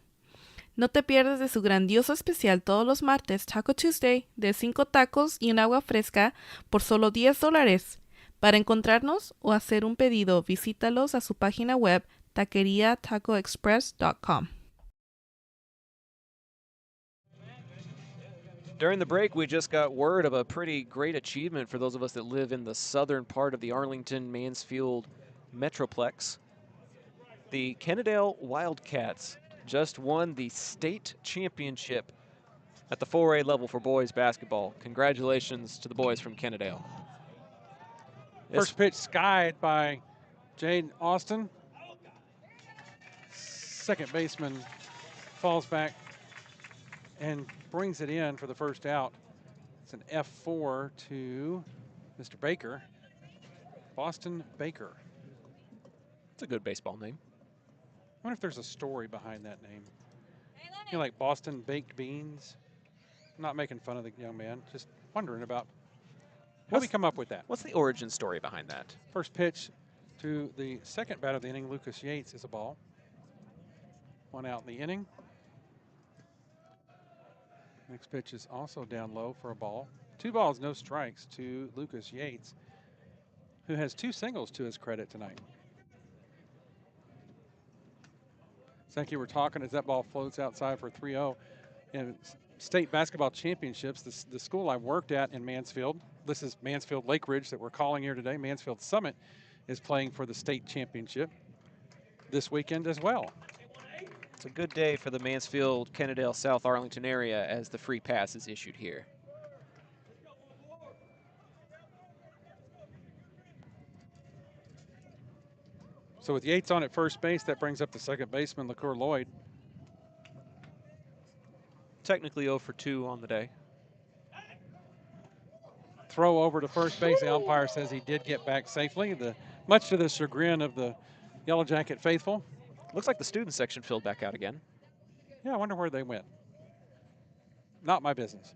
No te pierdas de su grandioso especial todos los martes, Taco Tuesday, de 5 tacos y un agua fresca por solo $10. Para encontrarnos o hacer un pedido, visítalos a su página web taqueriatacoexpress.com. During the break, we just got word of a pretty great achievement for those of us that live in the southern part of the Arlington-Mansfield Metroplex. The Kennedale Wildcats just won the state championship at the 4A level for boys basketball. Congratulations to the boys from Kennedale. First pitch skied by Jaden Austin. Second baseman falls back and brings it in for the first out. It's an F4 to Mr. Baker. Boston Baker. It's a good baseball name. I wonder if there's a story behind that name. You know, like Boston Baked Beans. I'm not making fun of the young man, just wondering about how we come up with that. What's the origin story behind that? First pitch to the second batter of the inning, Lucas Yates, is a ball. One out in the inning. Next pitch is also down low for a ball. 2 balls, no strikes to Lucas Yates, who has 2 singles to his credit tonight. Thank you. We're talking as that ball floats outside for 3-0. In state basketball championships, the school I worked at in Mansfield, this is Mansfield Lake Ridge that we're calling here today. Mansfield Summit is playing for the state championship this weekend as well. It's a good day for the Mansfield, Kennedale, South Arlington area as the free pass is issued here. So with Yates on at first base, that brings up the second baseman, LaCour Lloyd. Technically 0 for 2 on the day. Throw over to first base. The umpire says he did get back safely, much to the chagrin of the Yellow Jacket faithful. Looks like the student section filled back out again. Yeah, I wonder where they went. Not my business.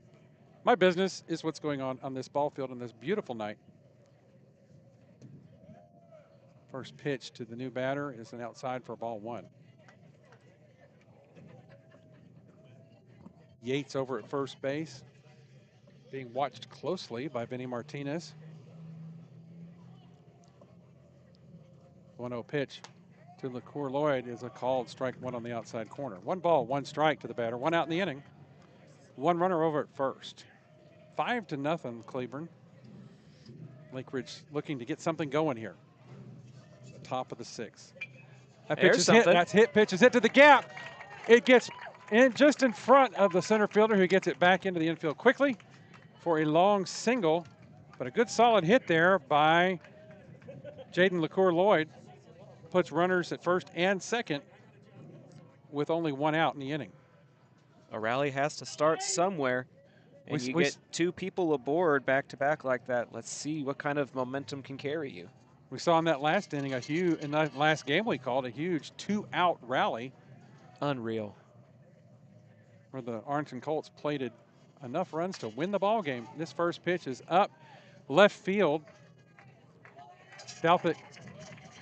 My business is what's going on this ball field on this beautiful night. First pitch to the new batter is an outside for ball 1. Yates over at first base, being watched closely by Vinny Martinez. 1-0 pitch to LaCour Lloyd is a called strike 1 on the outside corner. 1 ball, 1 strike to the batter, 1 out in the inning. 1 runner over at first. 5-0 Cleburne. Lake Ridge looking to get something going here. Top of the 6th. That pitch is hit. That's hit. Pitch is hit to the gap. It gets in just in front of the center fielder, who gets it back into the infield quickly for a long single. But a good solid hit there by Jaden LaCour Lloyd. Puts runners at first and second with only 1 out in the inning. A rally has to start somewhere. And you get 2 people aboard back-to-back like that. Let's see what kind of momentum can carry you. We saw in that last inning in that last game we called a huge 2-out rally. Unreal. Where the Arlington Colts plated enough runs to win the ball game. This first pitch is up left field. Dalpit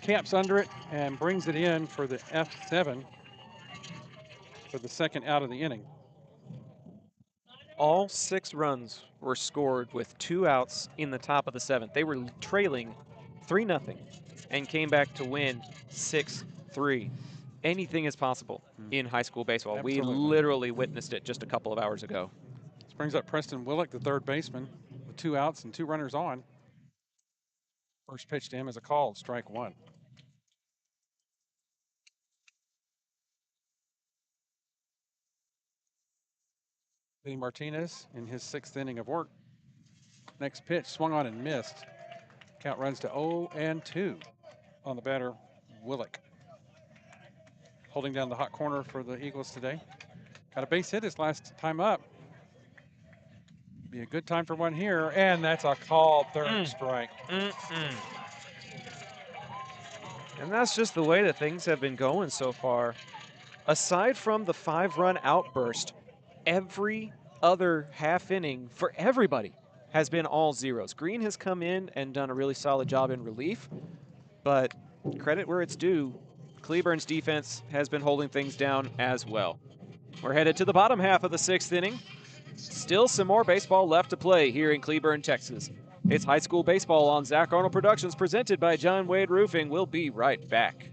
camps under it and brings it in for the F7 for the second out of the inning. All 6 runs were scored with 2 outs in the top of the 7th. They were trailing 3-0 and came back to win 6-3. Anything is possible in high school baseball. Absolutely. We literally witnessed it just a couple of hours ago. This brings up Preston Willick, the third baseman, with 2 outs and 2 runners on. First pitch to him is a called strike 1. Vinny Martinez in his 6th inning of work. Next pitch swung on and missed. Count runs to 0-2 on the batter, Willick. Holding down the hot corner for the Eagles today. Got a base hit his last time up. Be a good time for one here, and that's a called third strike. And that's just the way that things have been going so far. Aside from the 5-run outburst, every other half inning for everybody has been all zeros. Green has come in and done a really solid job in relief, but credit where it's due, Cleburne's defense has been holding things down as well. We're headed to the bottom half of the 6th inning. Still some more baseball left to play here in Cleburne, Texas. It's high school baseball on Zach Arnold Productions, presented by John Wade Roofing. We'll be right back.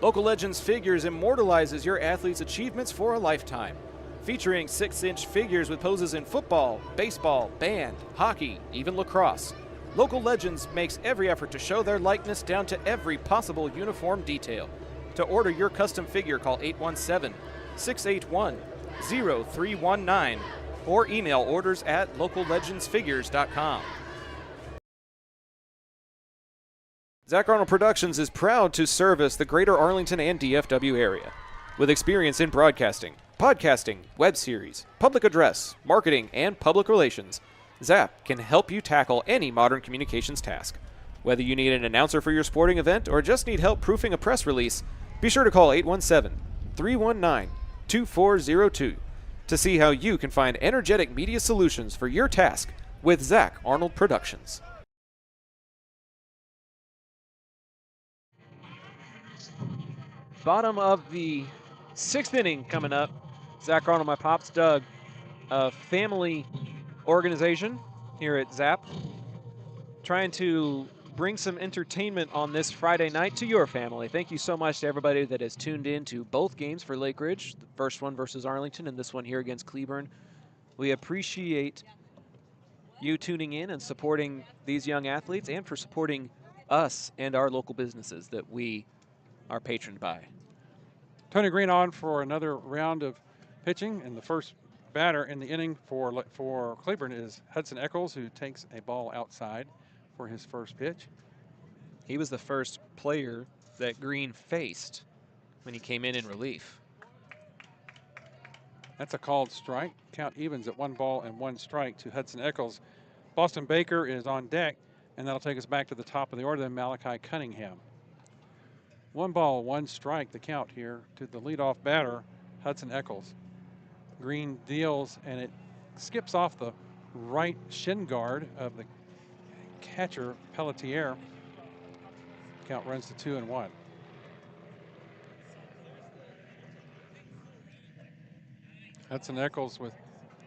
Local Legends Figures immortalizes your athlete's achievements for a lifetime. Featuring 6-inch figures with poses in football, baseball, band, hockey, even lacrosse. Local Legends makes every effort to show their likeness down to every possible uniform detail. To order your custom figure, call 817-681-0319 or email orders at locallegendsfigures.com. Zach Arnold Productions is proud to service the greater Arlington and DFW area. With experience in broadcasting, podcasting, web series, public address, marketing, and public relations, Zap can help you tackle any modern communications task. Whether you need an announcer for your sporting event or just need help proofing a press release, be sure to call 817-319-2402 to see how you can find energetic media solutions for your task with Zach Arnold Productions. Bottom of the 6th inning coming up. Zach Arnold, my pops, Doug, a family organization here at Zap, trying to bring some entertainment on this Friday night to your family. Thank you so much to everybody that has tuned in to both games for Lake Ridge, the first one versus Arlington and this one here against Cleburne. We appreciate you tuning in and supporting these young athletes and for supporting us and our local businesses that we are patroned by. Tony Green on for another round of pitching, and the first batter in the inning for Cleburne is Hudson Eccles, who takes a ball outside for his first pitch. He was the first player that Green faced when he came in relief. That's a called strike. Count evens at 1-1 to Hudson Eccles. Boston Baker is on deck, and that'll take us back to the top of the order, then Malachi Cunningham. 1-1 the count here to the leadoff batter, Hudson Eccles. Green deals, and it skips off the right shin guard of the catcher, Pelletier. Count runs to 2-1. Hudson Eccles with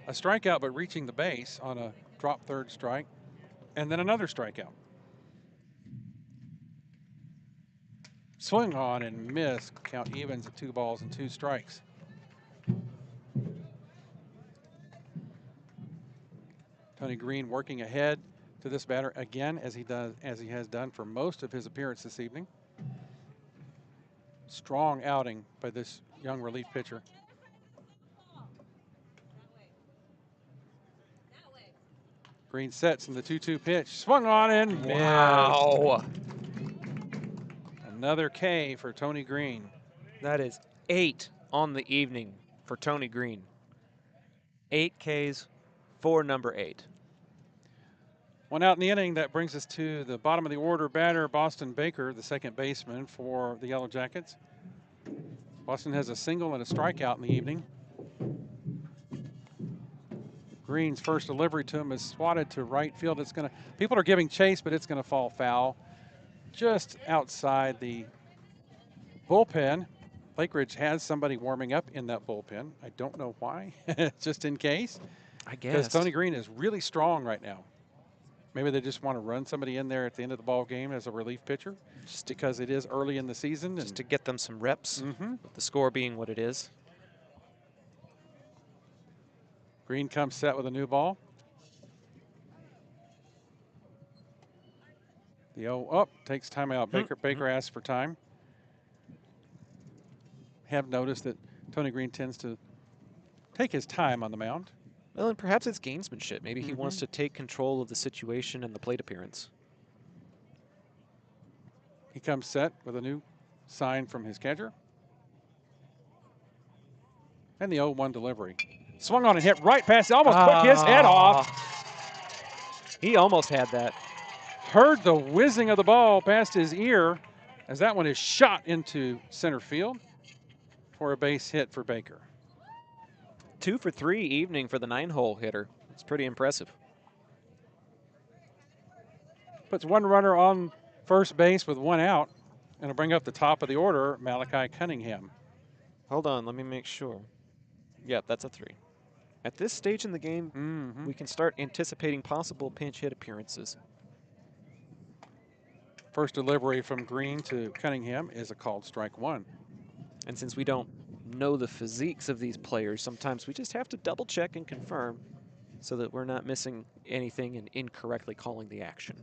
a strikeout, but reaching the base on a drop third strike, and then another strikeout. Swing on and miss. Count evens at 2-2. Tony Green working ahead to this batter again, as he has done for most of his appearance this evening. Strong outing by this young relief pitcher. Green sets in the 2-2 pitch. Swung on and missed. Wow. Another K for Tony Green. That is 8 on the evening for Tony Green. 8 Ks for number 8. One out in the inning. That brings us to the bottom of the order batter, Boston Baker, the second baseman for the Yellow Jackets. Boston has a single and a strikeout in the evening. Green's first delivery to him is swatted to right field. People are giving chase, but it's gonna fall foul. Just outside the bullpen. Lake Ridge has somebody warming up in that bullpen. I don't know why, just in case. I guess. Because Tony Green is really strong right now. Maybe they just want to run somebody in there at the end of the ball game as a relief pitcher, just because it is early in the season. Just to get them some reps, with the score being what it is. Green comes set with a new ball. The 0 takes timeout. Baker asks for time. Have noticed that Tony Green tends to take his time on the mound. Well, and perhaps it's gamesmanship. Maybe he wants to take control of the situation and the plate appearance. He comes set with a new sign from his catcher. And the 0-1 delivery. Swung on and hit right past, almost took his head off. He almost had that. Heard the whizzing of the ball past his ear as that one is shot into center field for a base hit for Baker. 2 for 3 evening for the 9-hole hitter. It's pretty impressive. Puts one runner on first base with 1 out, and it'll bring up the top of the order, Malachi Cunningham. Hold on, let me make sure. Yep, that's a 3. At this stage in the game, we can start anticipating possible pinch hit appearances. First delivery from Green to Cunningham is a called strike 1. And since we don't know the physiques of these players, sometimes we just have to double check and confirm so that we're not missing anything and incorrectly calling the action.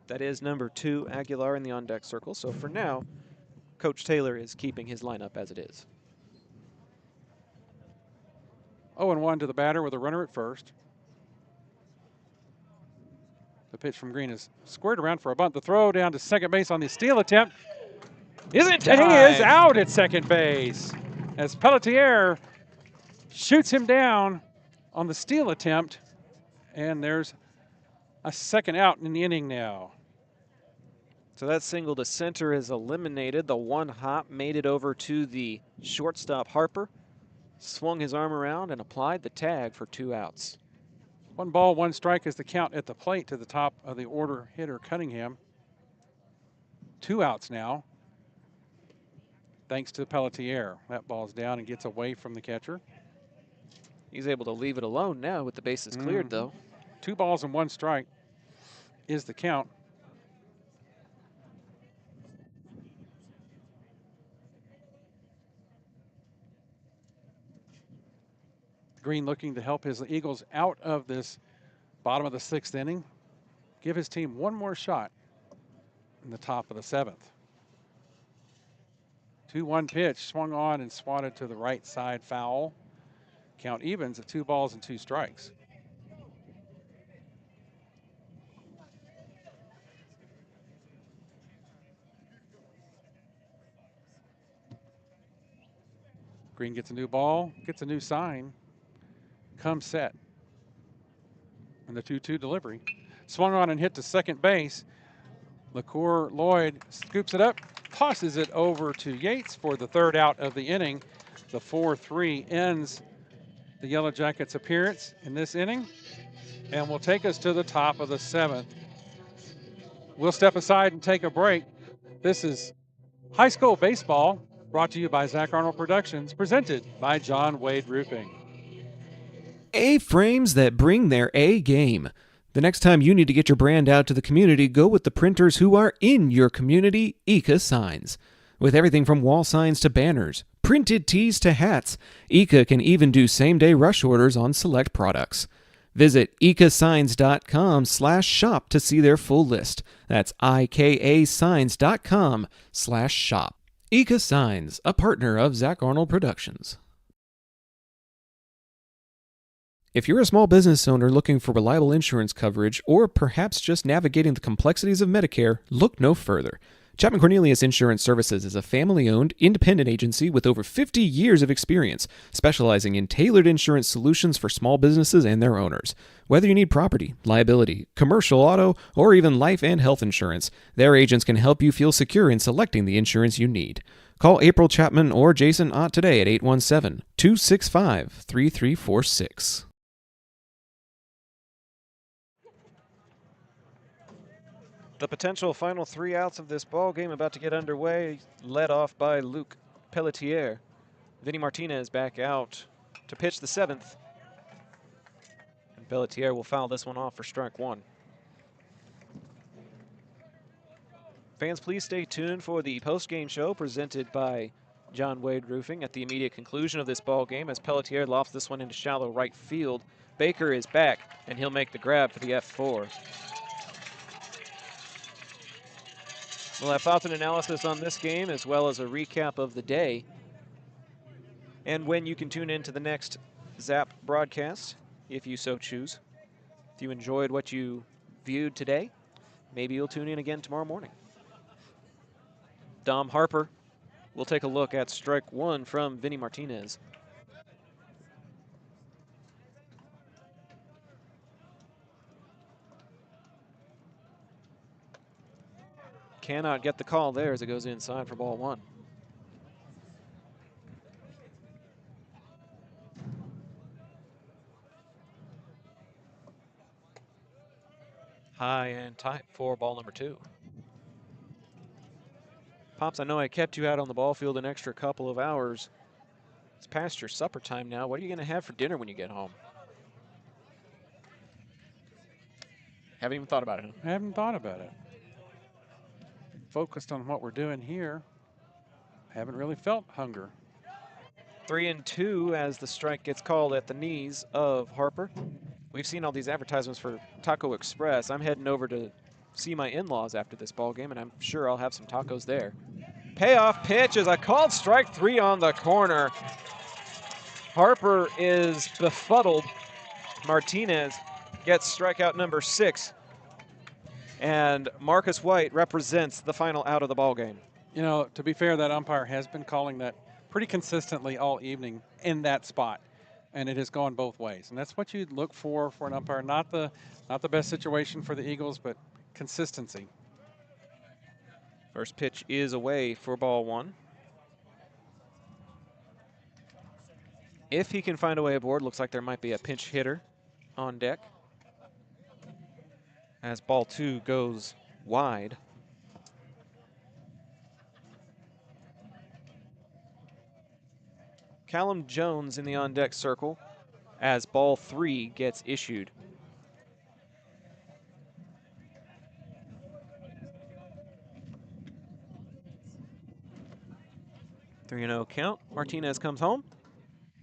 That is number 2, Aguilar, in the on-deck circle. So for now, Coach Taylor is keeping his lineup as it is. 0-1 to the batter with a runner at first. The pitch from Green is squared around for a bunt. The throw down to second base on the steal attempt. Isn't And he is time. out at second base as Pelletier shoots him down on the steal attempt. And there's a second out in the inning now. So that single to center is eliminated. The one hop made it over to the shortstop Harper, swung his arm around and applied the tag for 2 outs. 1 ball, 1 strike is the count at the plate to the top of the order hitter Cunningham. 2 outs now, thanks to Pelletier. That ball's down and gets away from the catcher. He's able to leave it alone now with the bases cleared, though. 2 balls and 1 strike is the count. Green looking to help his Eagles out of this bottom of the 6th inning. Give his team one more shot in the top of the 7th. 2-1 pitch, swung on and swatted to the right side, foul. Count evens at 2 balls and 2 strikes. Green gets a new ball, gets a new sign. Comes set. And the 2-2 delivery. Swung on and hit to second base. LaCour Lloyd scoops it up, tosses it over to Yates for the 3rd out of the inning. The 4-3 ends the Yellow Jackets' appearance in this inning and will take us to the top of the 7th. We'll step aside and take a break. This is high school baseball brought to you by Zach Arnold Productions, presented by John Wade Roofing. A-frames that bring their A game. The next time you need to get your brand out to the community, go with the printers who are in your community, Eka Signs. With everything from wall signs to banners, printed tees to hats, Eka can even do same-day rush orders on select products. Visit ekasigns.com/shop to see their full list. That's ikasigns.com/shop. Eka Signs, a partner of Zach Arnold Productions. If you're a small business owner looking for reliable insurance coverage, or perhaps just navigating the complexities of Medicare, look no further. Chapman Cornelius Insurance Services is a family-owned, independent agency with over 50 years of experience, specializing in tailored insurance solutions for small businesses and their owners. Whether you need property, liability, commercial auto, or even life and health insurance, their agents can help you feel secure in selecting the insurance you need. Call April Chapman or Jason Ott today at 817-265-3346. The potential final 3 outs of this ball game about to get underway, led off by Luke Pelletier. Vinny Martinez back out to pitch the 7th. And Pelletier will foul this one off for strike 1. Fans, please stay tuned for the post-game show presented by John Wade Roofing at the immediate conclusion of this ball game as Pelletier lofts this one into shallow right field. Baker is back, and he'll make the grab for the F4. We'll have thoughts and analysis on this game as well as a recap of the day and when you can tune in to the next Zap broadcast, if you so choose. If you enjoyed what you viewed today, maybe you'll tune in again tomorrow morning. Dom Harper will take a look at strike 1 from Vinny Martinez. Cannot get the call there as it goes inside for ball 1. High and tight for ball number 2. Pops, I know I kept you out on the ball field an extra couple of hours. It's past your supper time now. What are you going to have for dinner when you get home? Haven't even thought about it, huh? I haven't thought about it. Focused on what we're doing here. Haven't really felt hunger. 3-2 as the strike gets called at the knees of Harper. We've seen all these advertisements for Taco Express. I'm heading over to see my in-laws after this ball game, and I'm sure I'll have some tacos there. Payoff pitch as I called strike 3 on the corner. Harper is befuddled. Martinez gets strikeout number 6. And Marcus White represents the final out of the ball game. You know, to be fair, that umpire has been calling that pretty consistently all evening in that spot, and it has gone both ways. And that's what you'd look for an umpire. Not the best situation for the Eagles, but consistency. First pitch is away for ball 1. If he can find a way aboard, looks like there might be a pinch hitter on deck, as ball 2 goes wide. Callum Jones in the on-deck circle as ball 3 gets issued. Three and 0 count. Martinez comes home,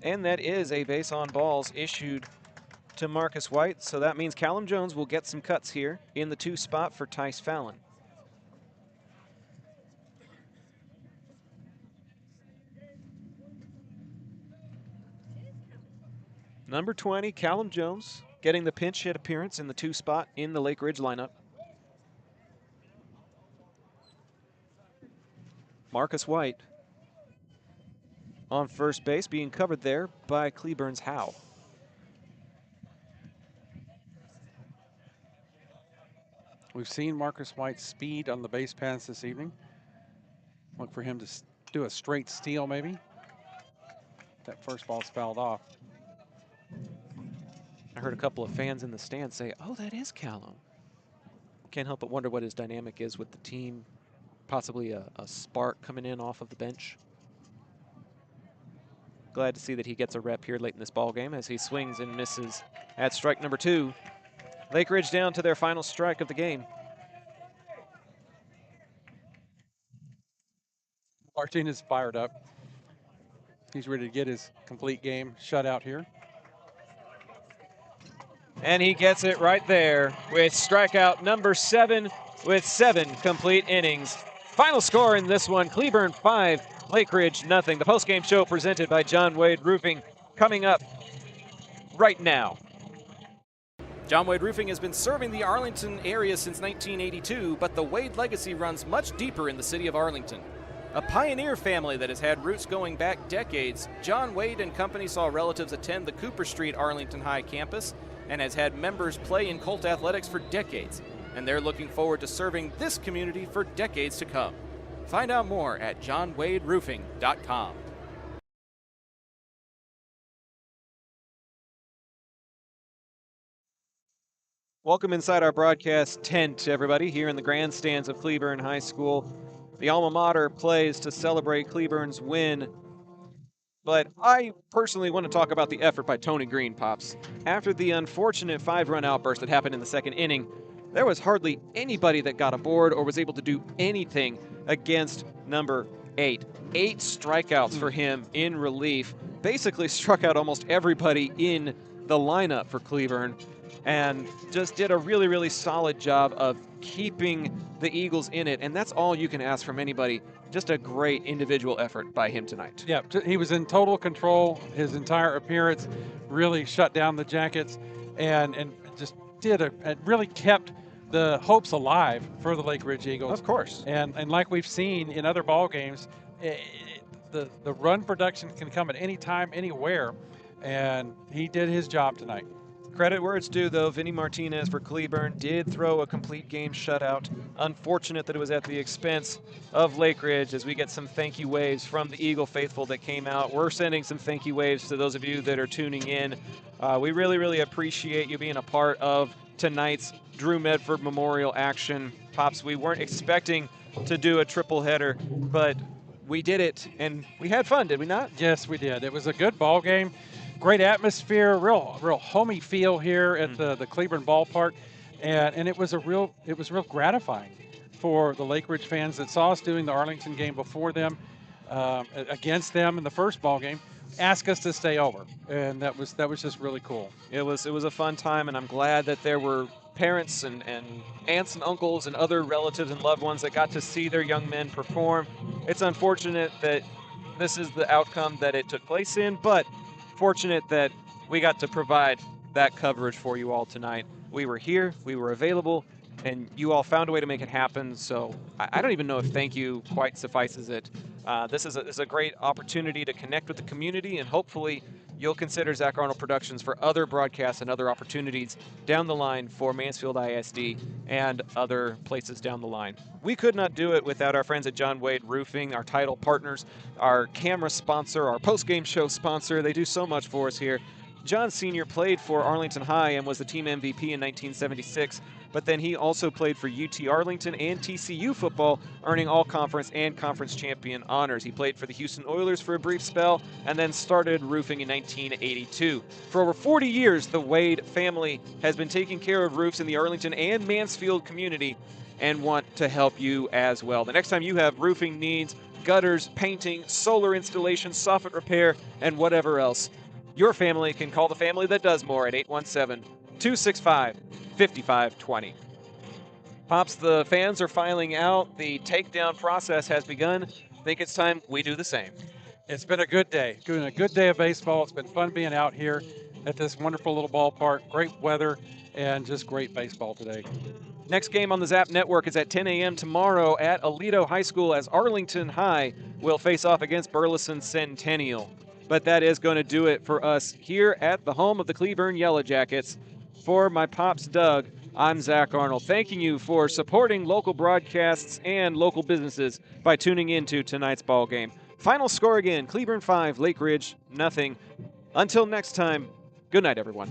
and that is a base on balls issued to Marcus White, so that means Callum Jones will get some cuts here in the 2 spot for Tice Fallon. Number 20, Callum Jones, getting the pinch hit appearance in the 2 spot in the Lake Ridge lineup. Marcus White on first base, being covered there by Cleburne's Howe. We've seen Marcus White's speed on the base paths this evening. Look for him to do a straight steal, maybe. That first ball's fouled off. I heard a couple of fans in the stands say, "Oh, that is Callum." Can't help but wonder what his dynamic is with the team. Possibly a spark coming in off of the bench. Glad to see that he gets a rep here late in this ball game as he swings and misses at strike number 2. Lake Ridge down to their final strike of the game. Martinez fired up. He's ready to get his complete game shutout here. And he gets it right there with strikeout number 7 with 7 complete innings. Final score in this one, Cleburne 5, Lake Ridge 0. The postgame show presented by John Wade Roofing coming up right now. John Wade Roofing has been serving the Arlington area since 1982, but the Wade legacy runs much deeper in the city of Arlington. A pioneer family that has had roots going back decades, John Wade and Company saw relatives attend the Cooper Street Arlington High campus and has had members play in Colt athletics for decades, and they're looking forward to serving this community for decades to come. Find out more at johnwaderoofing.com. Welcome inside our broadcast tent, everybody, here in the grandstands of Cleburne High School. The alma mater plays to celebrate Cleburne's win. But I personally want to talk about the effort by Tony Green, Pops. After the unfortunate 5-run outburst that happened in the second inning, there was hardly anybody that got aboard or was able to do anything against number 8. 8 strikeouts for him in relief. Basically struck out almost everybody in the lineup for Cleburne, and just did a really, really solid job of keeping the Eagles in it. And that's all you can ask from anybody. Just a great individual effort by him tonight. Yeah, he was in total control his entire appearance, really shut down the Jackets, and just really kept the hopes alive for the Lake Ridge Eagles. Of course. And like we've seen in other ball games, the run production can come at any time, anywhere, and he did his job tonight. Credit where it's due, though. Vinny Martinez for Cleburne did throw a complete game shutout. Unfortunate that it was at the expense of Lake Ridge, as we get some thank you waves from the Eagle faithful that came out. We're sending some thank you waves to those of you that are tuning in. We really, really appreciate you being a part of tonight's Drew Medford Memorial action. Pops, we weren't expecting to do a triple header, but we did it, and we had fun, did we not? Yes, we did. It was a good ball game. Great atmosphere, real homey feel here at the Cleburne ballpark, and it was real gratifying for the Lake Ridge fans that saw us doing the Arlington game before them, against them in the first ball game, ask us to stay over, and that was just really cool. It was a fun time, and I'm glad that there were parents and aunts and uncles and other relatives and loved ones that got to see their young men perform. It's unfortunate that this is the outcome that it took place in, but fortunate that we got to provide that coverage for you all tonight. We were here, we were available, and you all found a way to make it happen. So I don't even know if thank you quite suffices it. This is a great opportunity to connect with the community, and hopefully you'll consider Zach Arnold Productions for other broadcasts and other opportunities down the line for Mansfield ISD and other places down the line. We could not do it without our friends at John Wade Roofing, our title partners, our camera sponsor, our post-game show sponsor. They do so much for us here. John Sr. played for Arlington High and was the team MVP in 1976, but then he also played for UT Arlington and TCU football, earning all-conference and conference champion honors. He played for the Houston Oilers for a brief spell and then started roofing in 1982. For over 40 years, the Wade family has been taking care of roofs in the Arlington and Mansfield community and want to help you as well. The next time you have roofing needs, gutters, painting, solar installation, soffit repair, and whatever else, your family can call the family that does more at 817-265-5520. Pops, the fans are filing out. The takedown process has begun. I think it's time we do the same. It's been a good day. It's been a good day of baseball. It's been fun being out here at this wonderful little ballpark. Great weather and just great baseball today. Next game on the Zap Network is at 10 a.m. tomorrow at Aledo High School as Arlington High will face off against Burleson Centennial. But that is going to do it for us here at the home of the Cleburne Yellow Jackets. For my Pops Doug, I'm Zach Arnold, thanking you for supporting local broadcasts and local businesses by tuning into tonight's ball game. Final score again, Cleburne 5, Lake Ridge 0. Until next time, good night, everyone.